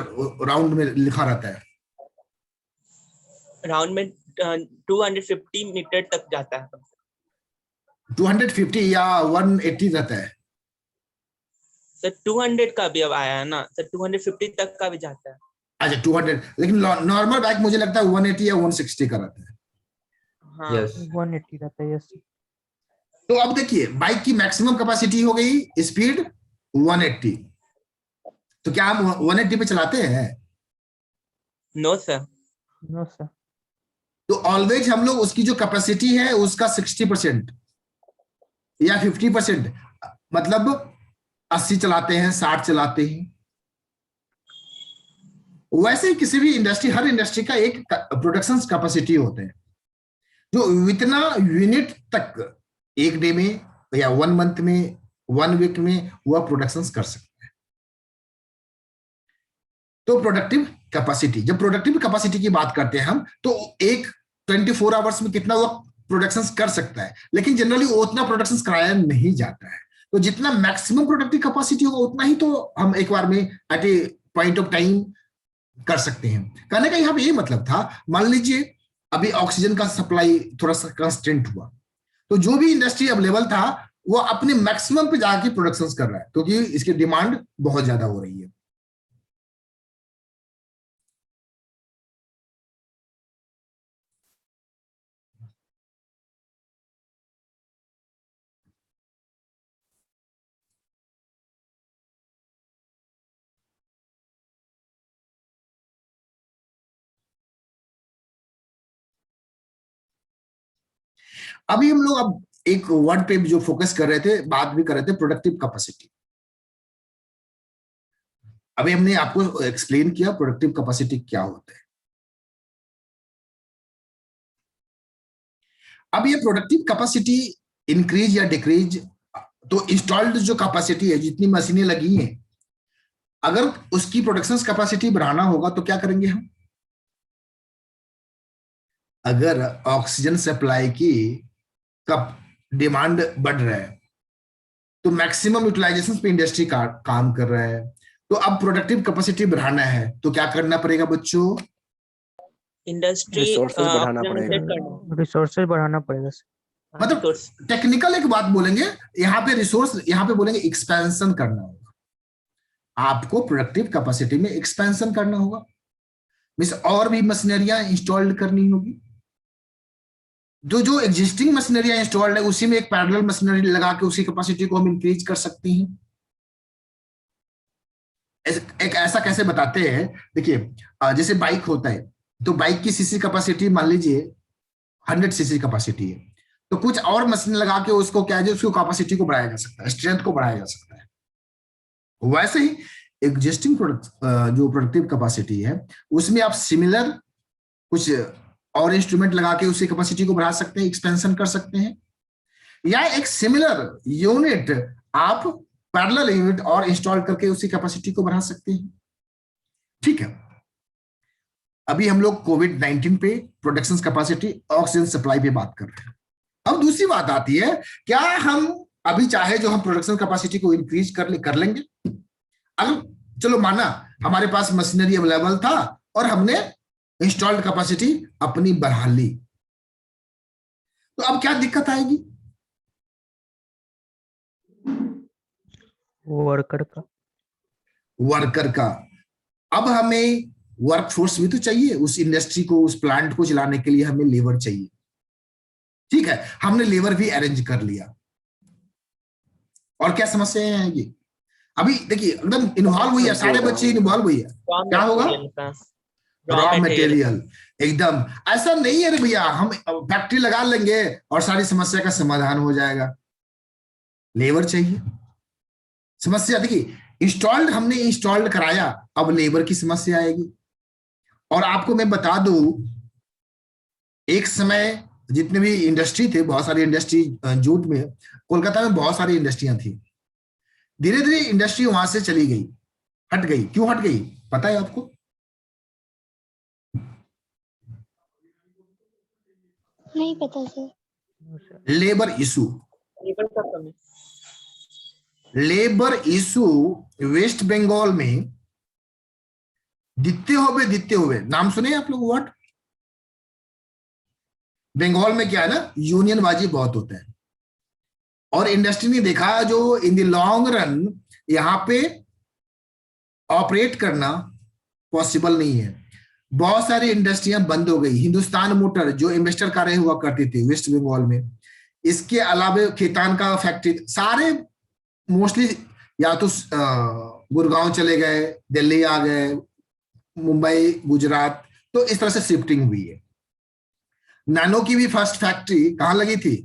राउंड में लिखा रहता है? राउंड में 250 मीटर तक जाता है। 250 या 180 रहता है? सर 200 का भी अब आया है ना सर, 250 तक का भी जाता है। अच्छा 200, लेकिन नॉर्मल बाइक मुझे लगता है 180 या 160 का रहता है। हाँ यस 180 रहता है। यस। तो अब देखिए बाइक की मैक्सिमम कैपेसिटी हो गई स्पीड 180, तो क्या हम 180 पे चलाते हैं? No sir. No sir. तो ऑलवेज हम लोग उसकी जो कैपेसिटी है उसका 60% या 50%, मतलब 80 चलाते हैं, 60 चलाते हैं। वैसे ही किसी भी इंडस्ट्री, हर इंडस्ट्री का एक प्रोडक्शन कैपेसिटी होते हैं जो इतना यूनिट तक एक डे में या 1 मंथ में, 1 वीक में वह प्रोडक्शन कर सकते हैं। तो प्रोडक्टिव कैपेसिटी, जब प्रोडक्टिव कैपेसिटी की बात करते हैं हम, तो एक 24 आवर्स में कितना वक्त प्रोडक्शन कर सकता है, लेकिन जनरली उतना प्रोडक्शन कराया नहीं जाता है। तो जितना मैक्सिमम प्रोडक्टिव कैपेसिटी होगा उतना ही तो हम एक बार में at a point of time कर सकते हैं। कहने का यहाँ पे ये मतलब था, मान लीजिए अभी ऑक्सीजन का सप्लाई थोड़ा सा कंस्टेंट हुआ, तो जो भी इंडस्ट्री अवेलेबल था वो अपने मैक्सिमम पे जाके प्रोडक्शन कर रहा है, क्योंकि इसकी डिमांड बहुत ज्यादा हो रही है। अभी हम लोग अब एक वर्ड पे जो फोकस कर रहे थे, बात भी कर रहे थे, प्रोडक्टिव कैपेसिटी। अभी हमने आपको एक्सप्लेन किया प्रोडक्टिव कैपेसिटी क्या होता है। अब ये प्रोडक्टिव कैपेसिटी इंक्रीज या डिक्रीज, तो इंस्टॉल्ड जो कैपेसिटी है, जितनी मशीनें लगी हैं, अगर उसकी प्रोडक्शन कैपेसिटी बढ़ाना होगा तो क्या करेंगे हम? अगर ऑक्सीजन सप्लाई की कब डिमांड बढ़ रहा है तो मैक्सिमम यूटिलाइजेशन पे इंडस्ट्री काम कर रहा है, तो अब प्रोडक्टिव कैपेसिटी बढ़ाना है तो क्या करना पड़ेगा बच्चों? इंडस्ट्री रिसोर्सेज बढ़ाना पड़ेगा। रिसोर्सेज बढ़ाना पड़ेगा सर। मतलब टेक्निकल एक बात बोलेंगे यहाँ पे, रिसोर्स यहाँ पे बोलेंगे एक्सपेंशन करना होगा। आपको प्रोडक्टिव कैपेसिटी में एक्सपेंशन करना होगा, मींस और भी मशीनरियां इंस्टॉल्ड करनी होगी। जो एग्जिस्टिंग मशीनरियां इंस्टॉल्ड है उसी में एक पैरेलल मशीनरी लगा के उसी कैपेसिटी को हम इंक्रीज कर सकते हैं। एक ऐसा कैसे बताते हैं, देखिए जैसे बाइक होता है, तो बाइक की सीसी कैपेसिटी मान लीजिए 100 सीसी कैपेसिटी है, तो कुछ और मशीन लगा के उसको क्या है, उसको कैपेसिटी को बढ़ाया जा सकता है, स्ट्रेंथ को बढ़ाया जा सकता है। वैसे ही एग्जिस्टिंग प्रोडक्ट जो प्रोडक्टिव कैपेसिटी है उसमें आप सिमिलर कुछ और इंस्ट्रूमेंट लगा के उसी कैपेसिटी को बढ़ा सकते हैं, एक्सपेंशन कर सकते हैं, या एक सिमिलर यूनिट आप पैरेलल यूनिट और इंस्टॉल करके उसी कैपेसिटी को बढ़ा सकते हैं। ठीक है, अभी हम लोग कोविड-19 पे प्रोडक्शन कैपेसिटी, ऑक्सीजन सप्लाई पे बात कर रहे हैं। अब दूसरी बात आती है, क्या हम अभी चाहे जो हम प्रोडक्शन कैपेसिटी को इंक्रीज कर लेंगे? अगर चलो माना हमारे पास मशीनरी अवेलेबल था और हमने इंस्टॉल्ड कैपेसिटी अपनी बढ़ा ली, तो अब क्या दिक्कत आएगी? वर्कर का अब हमें वर्कफोर्स भी तो चाहिए, उस इंडस्ट्री को, उस प्लांट को चलाने के लिए हमें लेबर चाहिए। ठीक है, हमने लेबर भी अरेंज कर लिया, और क्या समस्याएं आएगी? अभी देखिए एकदम इन्वॉल्व हुई है, सारे बच्चे इन्वॉल्व हुई है, क्या होगा? Raw material. एकदम ऐसा नहीं है रे भैया, हम फैक्ट्री लगा लेंगे और सारी समस्या का समाधान हो जाएगा। लेबर चाहिए, समस्या देखिए, इंस्टॉल्ड हमने इंस्टॉल्ड कराया, अब लेबर की समस्या आएगी। और आपको मैं बता दूं, एक समय जितने भी इंडस्ट्री थे, बहुत सारी इंडस्ट्री जूट में, कोलकाता में बहुत सारी इंडस्ट्रियां थी, धीरे धीरे इंडस्ट्री वहां से चली गई, हट गई। क्यों हट गई पता है आपको? नहीं पता sir. Labour issue. Labour issue West Bengal में दिखते हुए नाम सुने आप लोग? व्हाट? बंगाल में क्या है ना, यूनियनबाजी बहुत होता है, और इंडस्ट्री ने देखा जो इन द लॉन्ग रन यहां पे ऑपरेट करना पॉसिबल नहीं है। बहुत सारी इंडस्ट्रियां बंद हो गई। हिंदुस्तान मोटर जो इन्वेस्टर कार्य हुआ करती थी वेस्ट बंगाल में, इसके अलावा खेतान का फैक्ट्री, सारे मोस्टली या तो गुड़गांव चले गए, दिल्ली आ गए, मुंबई, गुजरात, तो इस तरह से शिफ्टिंग हुई है। नैनो की भी फर्स्ट फैक्ट्री कहां लगी थी?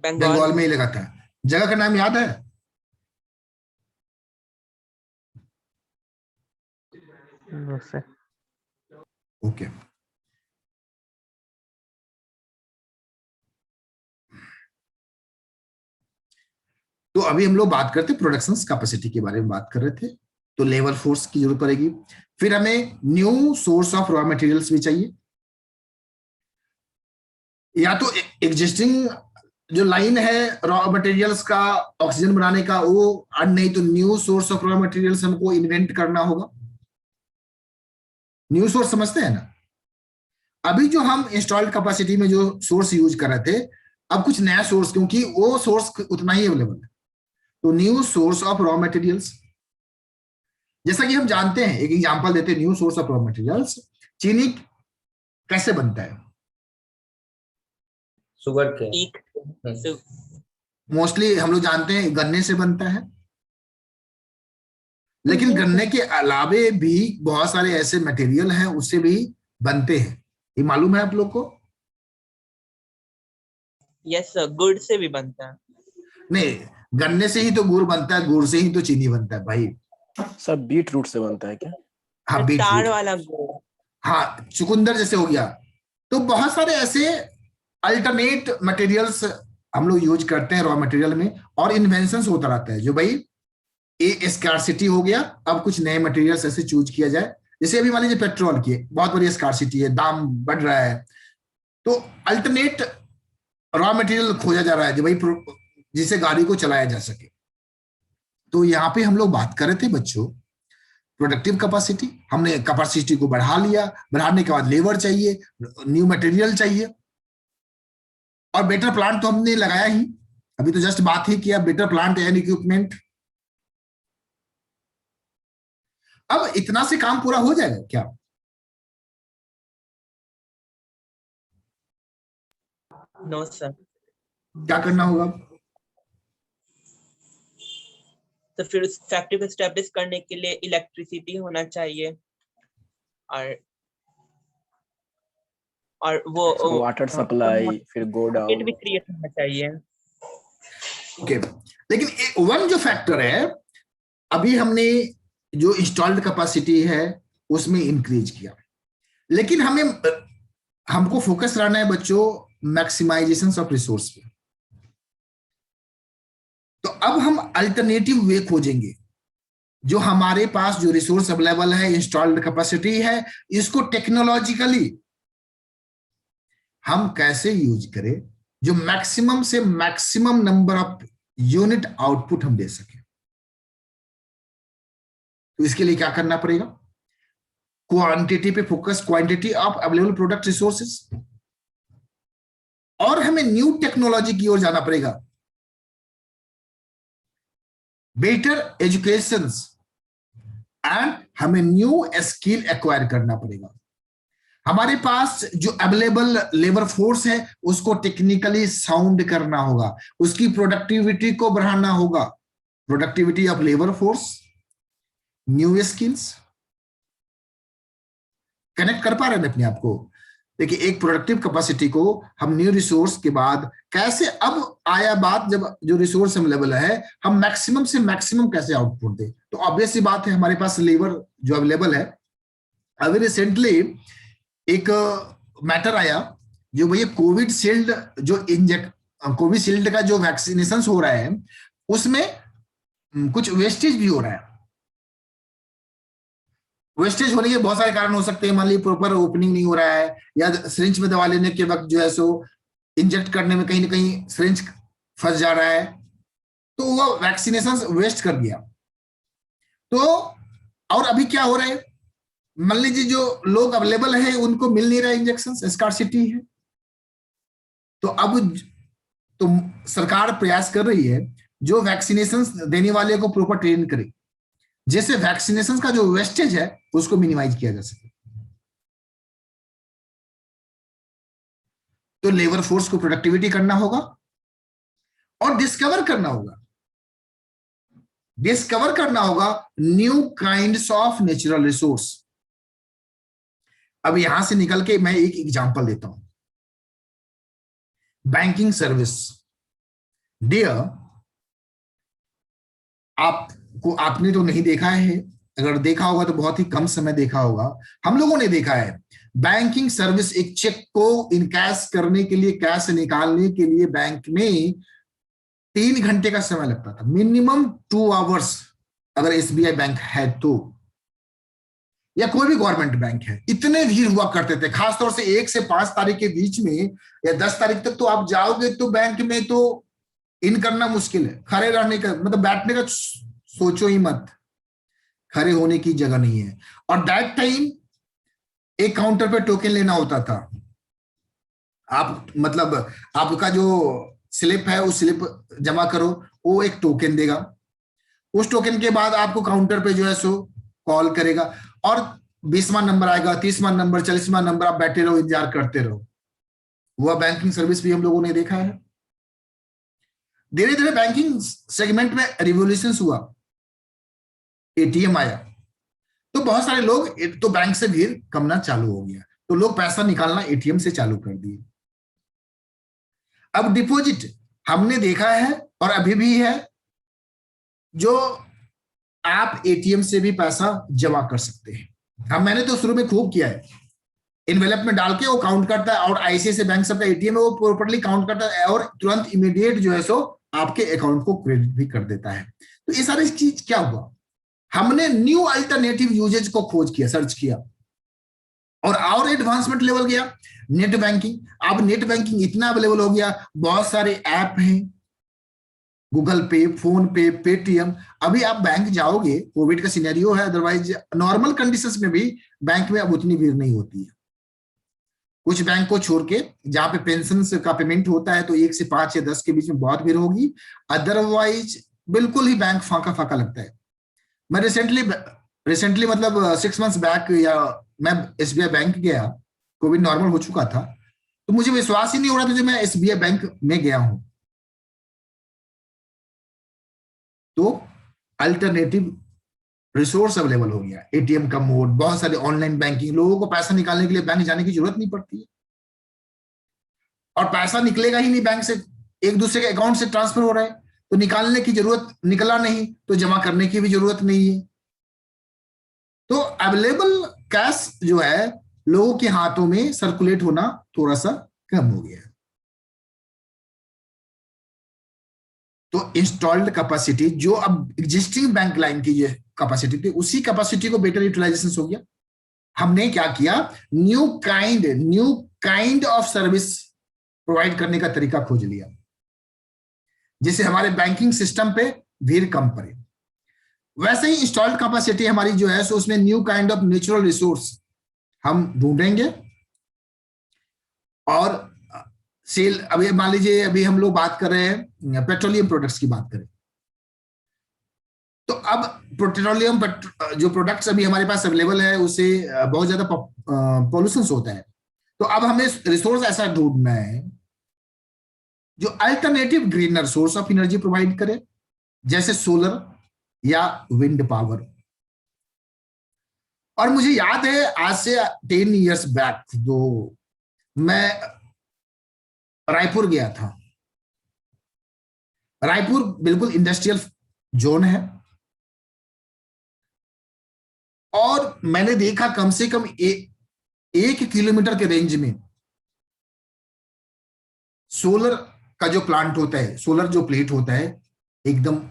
बंगाल में ही लगा था। जगह का नाम याद है? ओके। तो अभी हम लोग बात करते प्रोडक्शन कैपेसिटी के बारे में बात कर रहे थे। तो लेबर फोर्स की जरूरत पड़ेगी, फिर हमें new source of raw materials भी चाहिए, या तो एग्जिस्टिंग जो लाइन है रॉ मटेरियल्स का ऑक्सीजन बनाने का वो, और नहीं तो new source of raw materials हमको इन्वेंट करना होगा। न्यू सोर्स समझते हैं ना? अभी जो हम इंस्टॉल्ड कैपेसिटी में जो सोर्स यूज कर रहे थे, अब कुछ नया सोर्स, क्योंकि वो सोर्स उतना ही अवेलेबल है, तो new source of raw materials. जैसा कि हम जानते हैं, एक एग्जांपल देते हैं new source of raw materials. चीनी कैसे बनता है? शुगर के एक so, मोस्टली हम लोग जानते हैं गन्ने से बनता है, लेकिन गन्ने के अलावे भी बहुत सारे ऐसे मटेरियल हैं उससे भी बनते हैं। ये मालूम है आप लोग को? यस सर, गुड़ से भी बनता है। नहीं, गन्ने से ही तो गुड़ बनता है, गुड़ से ही तो चीनी बनता है भाई। सब बीट रूट से बनता है क्या? हाँ, बीट तार रूट, वाला गुड़। हाँ, चुकंदर जैसे हो गया। तो बहुत सारे ऐसे अल्टरनेट मटेरियल्स हम लोग यूज करते हैं रॉ मटेरियल में, और इन्वेंशंस होता रहता है जो भाई ये स्कार्सिटी हो गया, अब कुछ नए मटेरियल्स ऐसे चूज किया जाए। जैसे अभी मान लीजिए पेट्रोल की बहुत बड़ी स्कार्सिटी है, दाम बढ़ रहा है, तो अल्टरनेट रॉ मटेरियल खोजा जा रहा है जो भाई जिसे गाड़ी को चलाया जा सके। तो यहाँ पे हम लोग बात कर रहे थे बच्चों प्रोडक्टिव कैपेसिटी। हमने कैपेसिटी को बढ़ा लिया, बढ़ाने के बाद लेबर चाहिए, न्यू मटेरियल चाहिए, और बेटर प्लांट तो हमने लगाया ही, अभी तो जस्ट बात ही किया बेटर प्लांट एंड इक्विपमेंट। अब इतना से काम पूरा हो जाएगा क्या? No sir. क्या करना होगा? तो फिर उस फैक्ट्री को एस्टेब्लिश करने के लिए इलेक्ट्रिसिटी होना चाहिए, और वो वाटर सप्लाई, फिर गोडाउन भी क्रिएट होना चाहिए। ओके, लेकिन वन जो फैक्टर है, अभी हमने जो इंस्टॉल्ड कैपेसिटी है उसमें इंक्रीज किया, लेकिन हमको फोकस रहना है बच्चों मैक्सिमाइजेशन ऑफ रिसोर्स पे। तो अब हम अल्टरनेटिव वे खोजेंगे, जो हमारे पास जो रिसोर्स अवेलेबल है, इंस्टॉल्ड कैपेसिटी है, इसको टेक्नोलॉजिकली हम कैसे यूज करें जो मैक्सिमम से maximum number of unit output हम दे सके। तो इसके लिए क्या करना पड़ेगा? क्वांटिटी पे focus, quantity of available product resources, और हमें न्यू टेक्नोलॉजी की ओर जाना पड़ेगा। बेटर एजुकेशन एंड हमें न्यू स्किल एक्वायर करना पड़ेगा। हमारे पास जो अवेलेबल लेबर फोर्स है उसको टेक्निकली साउंड करना होगा, उसकी प्रोडक्टिविटी को बढ़ाना होगा। Productivity of labour force, new skills. Connect कर पा रहे हैं अपने आप को? देखिए, एक प्रोडक्टिव कैपेसिटी को हम न्यू रिसोर्स के बाद कैसे, अब आया बात जब जो रिसोर्स अवेलेबल है हम मैक्सिमम से मैक्सिमम कैसे आउटपुट दें। तो ऑब्वियस सी बात है, हमारे पास लेबर जो अवेलेबल है। अभी रिसेंटली एक मैटर आया जो भैया कोविशील्ड का जो वैक्सीनेशन हो रहा है उसमें कुछ वेस्टेज भी हो रहा है। वेस्टेज होने के बहुत सारे कारण हो सकते हैं। मान लीजिए प्रॉपर ओपनिंग नहीं हो रहा है, या सिरिंज में दवा लेने के वक्त जो है सो इंजेक्ट करने में कहीं ना कहीं सिरिंज फंस जा रहा है, तो वो वैक्सीनेशन वेस्ट कर दिया। तो और अभी क्या हो रहा है, मान लीजिए जो लोग अवेलेबल है उनको मिल नहीं रहा इंजेक्शन, स्कार्सिटी है। तो अब तो सरकार प्रयास कर रही है जो वैक्सीनेशन देने वाले को प्रॉपर ट्रेन करे, जैसे वैक्सीनेशन का जो वेस्टेज है उसको मिनिमाइज किया जा सके। तो लेबर फोर्स को प्रोडक्टिविटी करना होगा और डिस्कवर करना होगा new kinds of natural resource. अब यहां से निकल के मैं एक एग्जांपल देता हूं। Banking service. डियर, आपने तो नहीं देखा है, अगर देखा होगा तो बहुत ही कम समय देखा होगा। हम लोगों ने देखा है बैंकिंग सर्विस, एक चेक को इनकैश करने के लिए, कैश निकालने के लिए बैंक में 3 घंटे का समय लगता था, मिनिमम 2 आवर्स अगर एसबीआई बैंक है तो, या कोई भी गवर्नमेंट बैंक है। इतने भीड़ हुआ करते थे, खासतौर से 1 से 5 तारीख के बीच में या 10 तारीख तक तो आप जाओगे तो बैंक में तो इन करना मुश्किल है, खड़े रहने का मतलब बैठने का सोचो ही मत, खड़े होने की जगह नहीं है। और दैट टाइम एक काउंटर पे टोकन लेना होता था, आप मतलब आपका जो स्लिप है उस स्लिप जमा करो, वो एक टोकन देगा, उस टोकन के बाद आपको काउंटर पे जो है सो कॉल करेगा और 20वां नंबर आएगा, 30वां नंबर, 40वां नंबर, आप बैठे रहो, इंतजार करते रहो। वह बैंकिंग सर्विस भी हम लोगों ने देखा है। धीरे धीरे बैंकिंग सेगमेंट में रिवोल्यूशन हुआ, एटीएम आया तो बहुत सारे लोग तो बैंक से भीड़ कमना चालू हो गया, तो लोग पैसा निकालना एटीएम से चालू कर दिए। अब डिपॉजिट हमने देखा है और अभी भी है, जो आप एटीएम से भी पैसा जमा कर सकते हैं। अब मैंने तो शुरू में खूब किया है, इनवेलप में डाल के वो काउंट करता है और आईसीआईसीआई बैंक सबका एटीएम है वो प्रॉपर्ली काउंट करता है और तुरंत इमीडिएट जो है सो आपके अकाउंट को क्रेडिट भी कर देता है। तो ये सारी चीज क्या हुआ, हमने न्यू अल्टरनेटिव यूजेज को खोज किया, सर्च किया और एडवांसमेंट लेवल गया। नेट बैंकिंग, अब नेट बैंकिंग इतना अवेलेबल हो गया, बहुत सारे ऐप हैं, गूगल पे, फोन पे, पेटीएम। अभी आप बैंक जाओगे, कोविड का सिनेरियो है, अदरवाइज नॉर्मल कंडीशंस में भी बैंक में अब उतनी भीड़ नहीं होती है। कुछ बैंक को छोड़ के जहां पे पेंशन का पेमेंट होता है तो 1 से 5 या 10 के बीच में बहुत भीड़ होगी, अदरवाइज बिल्कुल ही बैंक फाका फाका लगता है। मैं रिसेंटली मतलब 6 मंथ्स बैक या मैं एसबीआई बैंक गया, कोविड नॉर्मल हो चुका था, तो मुझे विश्वास ही नहीं हो रहा था जब मैं एसबीआई बैंक में गया हूं। तो अल्टरनेटिव रिसोर्स अवेलेबल हो गया, एटीएम का मोड, बहुत सारे ऑनलाइन बैंकिंग, लोगों को पैसा निकालने के लिए बैंक जाने की जरूरत नहीं पड़ती है और पैसा निकलेगा ही नहीं बैंक से, एक दूसरे के अकाउंट से ट्रांसफर हो रहा है तो निकालने की जरूरत, निकला नहीं तो जमा करने की भी जरूरत नहीं है। तो अवेलेबल कैश जो है लोगों के हाथों में सर्कुलेट होना थोड़ा सा कम हो गया है। तो इंस्टॉल्ड कैपेसिटी जो अब एग्जिस्टिंग बैंक लाइन की जो कैपेसिटी थी, उसी कैपेसिटी को बेटर यूटिलाइजेशन हो गया। हमने क्या किया, new kind of service provide करने का तरीका खोज लिया जिससे हमारे बैंकिंग सिस्टम पे भीड़ कम पड़े। वैसे ही इंस्टॉल्ड कैपेसिटी हमारी जो है सो उसमें new kind of natural resource हम ढूंढेंगे और सेल। अभी मान लीजिए अभी हम लोग बात कर रहे हैं पेट्रोलियम प्रोडक्ट्स की बात करें, तो अब पेट्रोलियम जो प्रोडक्ट्स अभी हमारे पास अवेलेबल है उससे बहुत ज्यादा पॉल्यूशन होता है। तो अब हमें रिसोर्स ऐसा ढूंढना है जो alternative greener source of energy provide करे, जैसे सोलर या विंड पावर। और मुझे याद है आज से 10 इयर्स बैक तो मैं रायपुर गया था। रायपुर बिल्कुल इंडस्ट्रियल जोन है और मैंने देखा कम से कम 1 किलोमीटर के रेंज में सोलर का जो प्लांट होता है, सोलर जो प्लेट होता है, एकदम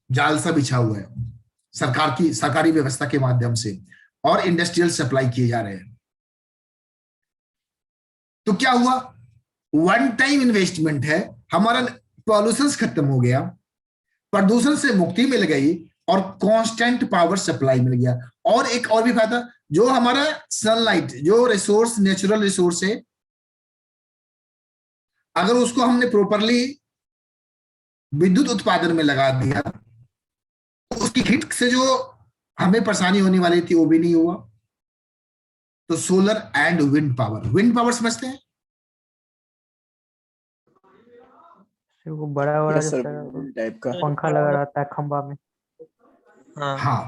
जाल सा बिछा हुआ है सरकारी व्यवस्था के माध्यम से और इंडस्ट्रियल सप्लाई किए जा रहे हैं। तो क्या हुआ, वन टाइम इन्वेस्टमेंट है, हमारा पॉल्यूशन खत्म हो गया, प्रदूषण से मुक्ति मिल गई और कांस्टेंट पावर सप्लाई मिल गया। और एक और भी फायदा, जो हमारा सनलाइट जो रिसोर्स नेचुरल रिसोर्स है, अगर उसको हमने प्रॉपरली विद्युत उत्पादन में लगा दिया तो उसकी हीट से जो हमें परेशानी होने वाली थी वो भी नहीं हुआ। तो सोलर एंड विंड पावर समझते हैं, वो बड़ा बड़ा यस सर, जैसा टाइप का पंखा लगा रहता है खंबा में, हाँ।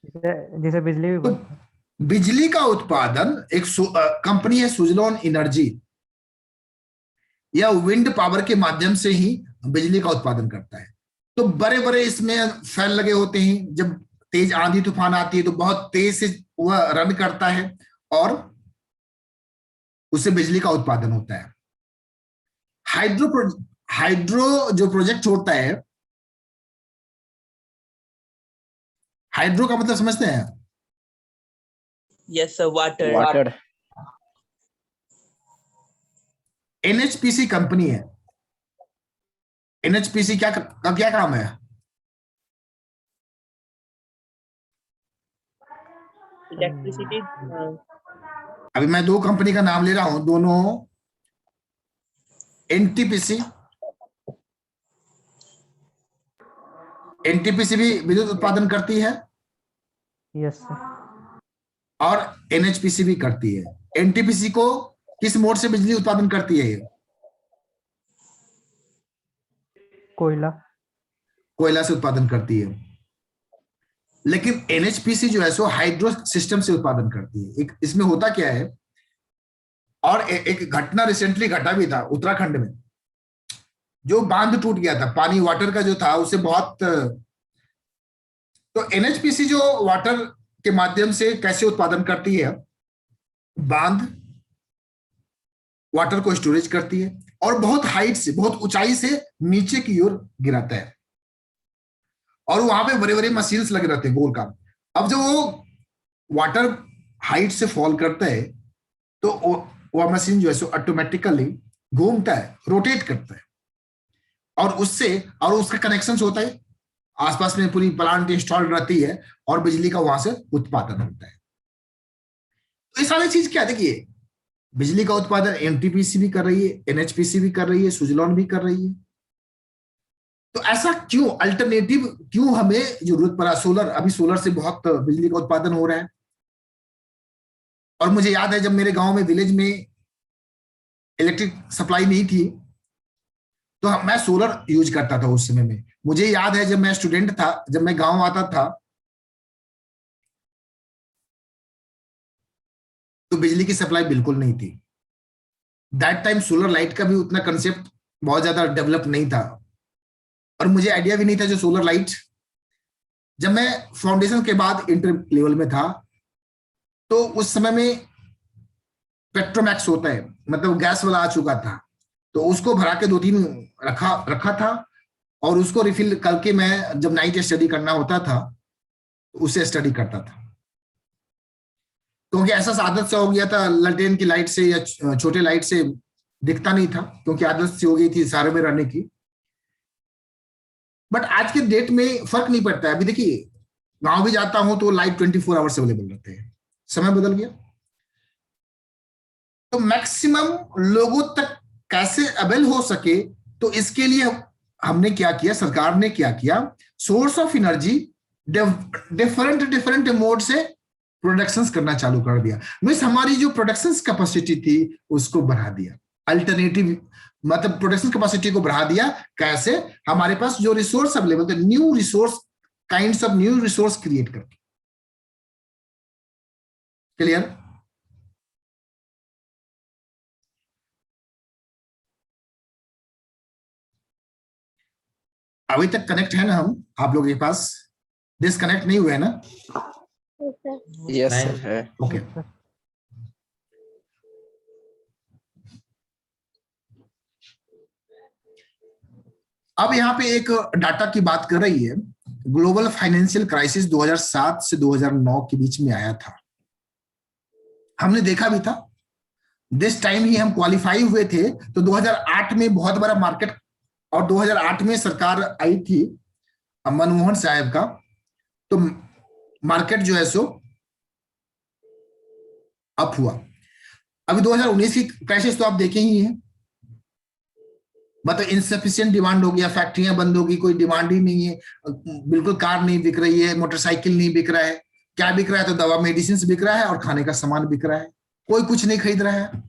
जिसे बिजली भी तो बनती है। बिजली का उत्पादन एक कंपनी है सुजलॉन एनर्जी, या विंड पावर के माध्यम से ही बिजली का उत्पादन करता है। तो बड़े बड़े इसमें फैन लगे होते हैं, जब तेज आंधी तूफान आती है तो बहुत तेज से वह रन करता है और उससे बिजली का उत्पादन होता है। हाइड्रो जो प्रोजेक्ट होता है, हाइड्रो का मतलब समझते हैं? Yes sir, water. Water. NHPC company है। एनएचपीसी का क्या काम है? इलेक्ट्रिसिटी। अभी मैं दो कंपनी का नाम ले रहा हूं, दोनों एनटीपीसी, एनटीपीसी भी विद्युत उत्पादन करती है यस सर। और एनएचपीसी भी करती है। एनटीपीसी को किस मोड से बिजली उत्पादन करती है? ये कोयला। कोयला से उत्पादन करती है। लेकिन एनएचपीसी जो है सो हाइड्रो सिस्टम से उत्पादन करती है। एक इसमें होता क्या है, और एक घटना रिसेंटली घटा भी था उत्तराखंड में, जो बांध टूट गया था, पानी वाटर का जो था उसे बहुत, तो एनएचपीसी जो वाटर के माध्यम से कैसे उत्पादन करती है, बांध वाटर को स्टोरेज करती है और बहुत हाइट से, बहुत ऊंचाई से नीचे की ओर गिराता है, और वहां पे बड़े बड़े मशीन्स लगे रहते हैं गोल का। अब जब वो वाटर हाइट से फॉल करता है तो वो मशीन जो है सो ऑटोमेटिकली घूमता है, रोटेट करता है, और उससे, और उसका कनेक्शन होता है, आसपास में पूरी प्लांट इंस्टॉल रहती है और बिजली का वहां से उत्पादन होता है। तो ये सारी चीज क्या, देखिए बिजली का उत्पादन एनटीपीसी भी कर रही है, एनएचपीसी भी कर रही है, सुजलॉन भी कर रही है। तो ऐसा क्यों, अल्टरनेटिव क्यों हमें जरूरत पड़ा? सोलर, अभी सोलर से बहुत बिजली का उत्पादन हो रहा है। और मुझे याद है जब मेरे गांव में, विलेज में इलेक्ट्रिक सप्लाई नहीं थी तो मैं सोलर यूज करता था उस समय में। मुझे याद है जब मैं स्टूडेंट था, जब मैं गांव आता था तो बिजली की सप्लाई बिल्कुल नहीं थी। दैट टाइम सोलर लाइट का भी उतना कंसेप्ट बहुत ज्यादा डेवलप नहीं था, और मुझे आइडिया भी नहीं था जो सोलर लाइट। जब मैं फाउंडेशन के बाद इंटर लेवल में था तो उस समय में पेट्रोमैक्स होता है, मतलब गैस वाला आ चुका था, तो उसको भरा के 2-3 रखा था, और उसको रिफिल करके मैं जब नाइट स्टडी करना होता था तो उसे स्टडी करता था। क्योंकि ऐसा आदत से हो गया था, ललटेन की लाइट से या छोटे लाइट से दिखता नहीं था, क्योंकि आदत से हो गई थी सारे में रहने की। बट आज के डेट में फर्क नहीं पड़ता है। अभी देखिए गांव भी जाता हूं तो लाइट 24 आवर्स अवेलेबल रहते हैं, समय बदल गया। तो मैक्सिमम लोगों तक कैसे अवेल हो सके, तो इसके लिए हमने क्या किया, सरकार ने क्या किया, source of energy different mode से प्रोडक्शंस करना चालू कर दिया। मींस हमारी जो प्रोडक्शन कैपेसिटी थी उसको बढ़ा दिया। अल्टरनेटिव मतलब प्रोडक्शन कैपेसिटी को बढ़ा दिया। कैसे? हमारे पास जो रिसोर्स अवेलेबल थे, new resource, kinds of new resource create करके। क्लियर? अभी तक कनेक्ट है ना हम, आप लोगों के पास? डिसकनेक्ट नहीं हुए ना? यस नहीं। सर है। ओके। अब यहाँ पे एक डाटा की बात कर रही है, ग्लोबल फाइनेंशियल क्राइसिस 2007 से 2009 के बीच में आया था। हमने देखा भी था, दिस टाइम ही हम क्वालिफाई हुए थे। तो 2008 में बहुत बड़ा मार्केट, और 2008 में सरकार आई थी मनमोहन साहब का, तो मार्केट जो है सो अप हुआ। अभी 2019 की क्राइसिस तो आप देखे ही हैं, मतलब इनसफिशिएंट डिमांड हो गया, फैक्ट्रियां बंद होगी, कोई डिमांड ही नहीं है, बिल्कुल कार नहीं बिक रही है, मोटरसाइकिल नहीं बिक रहा है। क्या बिक रहा है? तो दवा, मेडिसिन बिक रहा है और खाने का सामान बिक रहा है। कोई कुछ नहीं खरीद रहा है,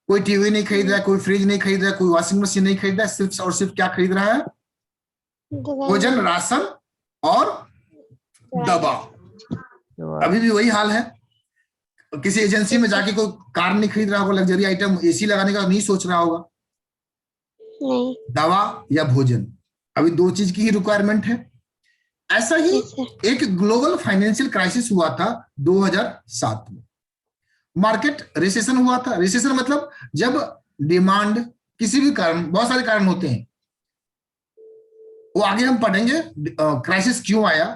कोई टीवी नहीं खरीद रहा है, कोई फ्रिज नहीं खरीद रहा है, कोई वॉशिंग मशीन नहीं खरीद रहा है। सिर्फ और सिर्फ क्या खरीद रहा है? भोजन, राशन और दवा। अभी भी वही हाल है। किसी एजेंसी में जाके कोई कार नहीं खरीद रहा होगा, लग्जरी आइटम, एसी लगाने का नहीं सोच रहा होगा। नहीं। दवा या भोजन, अभी दो चीज की ही रिक्वायरमेंट है। ऐसा ही एक ग्लोबल फाइनेंशियल क्राइसिस हुआ था 2007 में। मार्केट रिसेशन हुआ था। रिसेशन मतलब जब डिमांड किसी भी कारण, बहुत सारे कारण होते हैं, वो आगे हम पढ़ेंगे क्राइसिस क्यों आया।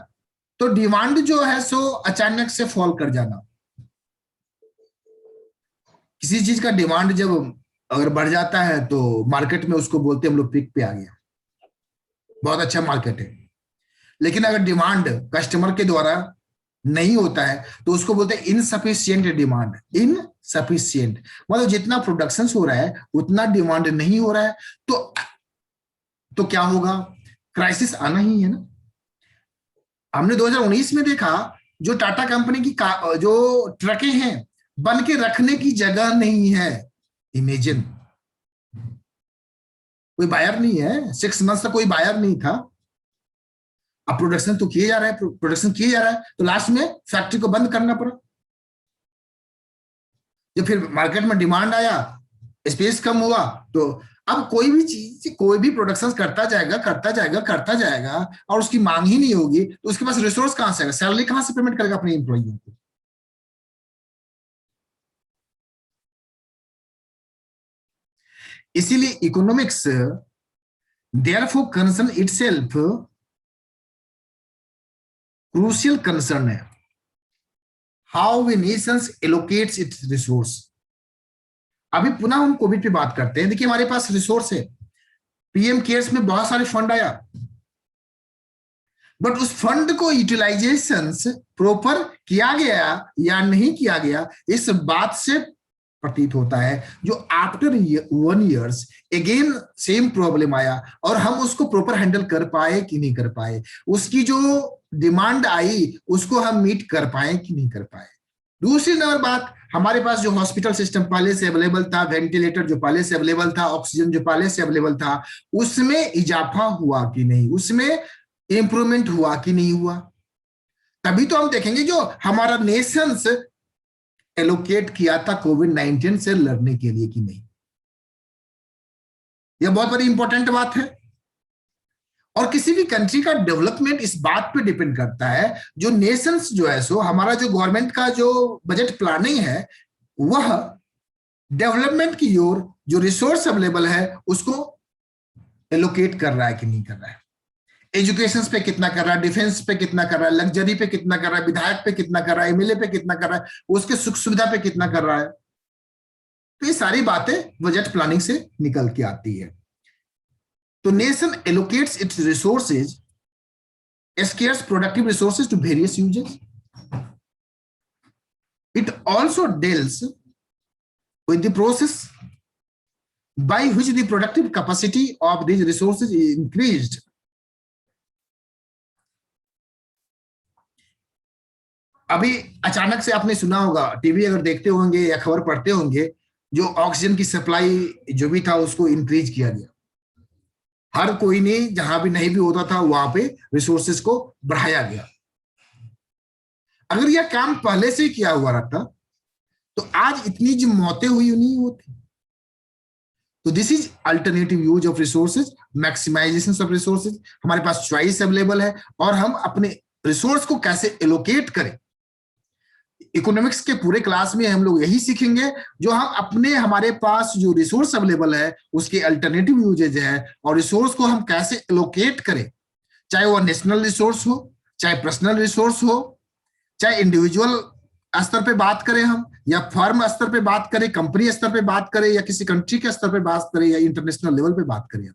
तो डिमांड जो है सो अचानक से फॉल कर जाना, किसी चीज का डिमांड जब अगर बढ़ जाता है तो मार्केट में उसको बोलते हैं हम लोग पीक पे आ गया, बहुत अच्छा मार्केट है। लेकिन अगर डिमांड कस्टमर के द्वारा नहीं होता है तो उसको बोलते हैं इनसफिशियंट डिमांड। इनसफिशियंट मतलब जितना प्रोडक्शन हो रहा है उतना डिमांड नहीं हो रहा है, तो क्या होगा, क्राइसिस आना ही है ना। हमने 2019 में देखा जो टाटा कंपनी की जो ट्रकें हैं बन के रखने की जगह नहीं है। इमेजिन, कोई बायर नहीं है, 6 मंथ तक कोई बायर नहीं था। अब प्रोडक्शन तो किए जा रहा है, प्रोडक्शन किए जा रहा है, तो लास्ट में फैक्ट्री को बंद करना पड़ा। जब फिर मार्केट में डिमांड आया, स्पेस कम हुआ, तो अब कोई भी चीज कोई भी प्रोडक्शन करता जाएगा करता जाएगा करता जाएगा और उसकी मांग ही नहीं होगी तो उसके पास रिसोर्स कहां से आएगा, सैलरी कहां से पेमेंट करेगा अपने एम्प्लॉइयों को। इसीलिए economics therefore concern itself crucial concern है how way nations allocates its resource. अभी पुनः हम कोविड पे बात करते हैं। देखिए हमारे पास रिसोर्स है, पीएम केयर्स में बहुत सारे फंड आया, बट उस फंड को यूटिलाइजेशन प्रॉपर किया गया या नहीं किया गया, इस बात से प्रतीत होता है जो after 1 years again same problem आया और हम उसको प्रॉपर हैंडल कर पाए कि नहीं कर पाए, उसकी जो डिमांड आई उसको हम मीट कर पाए कि नहीं कर पाए। दूसरी नंबर बात, हमारे पास जो हॉस्पिटल सिस्टम पहले से अवेलेबल था, वेंटिलेटर जो पहले से अवेलेबल था, ऑक्सीजन जो पहले से अवेलेबल था, उसमें इजाफा हुआ कि नहीं, उसमें इंप्रूवमेंट हुआ कि नहीं हुआ। तभी तो हम देखेंगे जो हमारा नेशंस एलोकेट किया था कोविड-19 से लड़ने के लिए कि नहीं। यह बहुत बड़ी इंपॉर्टेंट बात है। और किसी भी कंट्री का डेवलपमेंट इस बात पे डिपेंड करता है जो नेशंस जो है सो हमारा जो गवर्नमेंट का जो बजट प्लानिंग है वह डेवलपमेंट की ओर जो रिसोर्स अवेलेबल है उसको एलोकेट कर रहा है कि नहीं कर रहा है। एजुकेशन पे कितना कर रहा है, डिफेंस पे कितना कर रहा है, लग्जरी पे कितना कर रहा है, विधायक पे कितना कर रहा है, एमएलए पे कितना कर रहा है, उसके सुख सुविधा पे कितना कर रहा है। तो ये सारी बातें बजट प्लानिंग से निकल के आती है। तो nation allocates it's resources, scarce productive resources to various uses. It also deals with the process by which the productive capacity of these resources is increased. अभी अचानक से आपने सुना होगा, टीवी अगर देखते होंगे या खबर पढ़ते होंगे, जो ऑक्सीजन की सप्लाई जो भी था उसको इंक्रीज किया गया। हर कोई ने जहां भी नहीं भी होता था वहां पे रिसोर्सेज को बढ़ाया गया। अगर यह काम पहले से किया हुआ रहता तो आज इतनी जो मौतें हुई नहीं होती। तो this is alternative use of resources, maximization of resources. हमारे पास चॉइस अवेलेबल है और हम अपने रिसोर्स को कैसे एलोकेट करें। इकोनॉमिक्स के पूरे क्लास में हम लोग यही सीखेंगे, जो हम अपने हमारे पास जो रिसोर्स अवेलेबल है उसके अल्टरनेटिव यूजेज है और रिसोर्स को हम कैसे एलोकेट करें, चाहे वो नेशनल रिसोर्स हो, चाहे पर्सनल रिसोर्स हो, चाहे इंडिविजुअल स्तर पे बात करें हम या फर्म स्तर पे बात करें, कंपनी स्तर पे बात करें या किसी कंट्री के स्तर पे बात करें या इंटरनेशनल लेवल पे बात करें।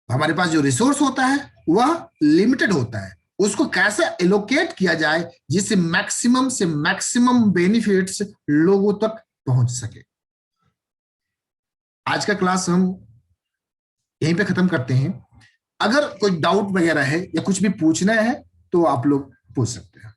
हमारे पास जो रिसोर्स होता है वह लिमिटेड होता है, उसको कैसे एलोकेट किया जाए जिससे मैक्सिमम से मैक्सिमम बेनिफिट्स लोगों तक पहुंच सके। आज का क्लास हम यहीं पे खत्म करते हैं। अगर कोई डाउट वगैरह है या कुछ भी पूछना है तो आप लोग पूछ सकते हैं।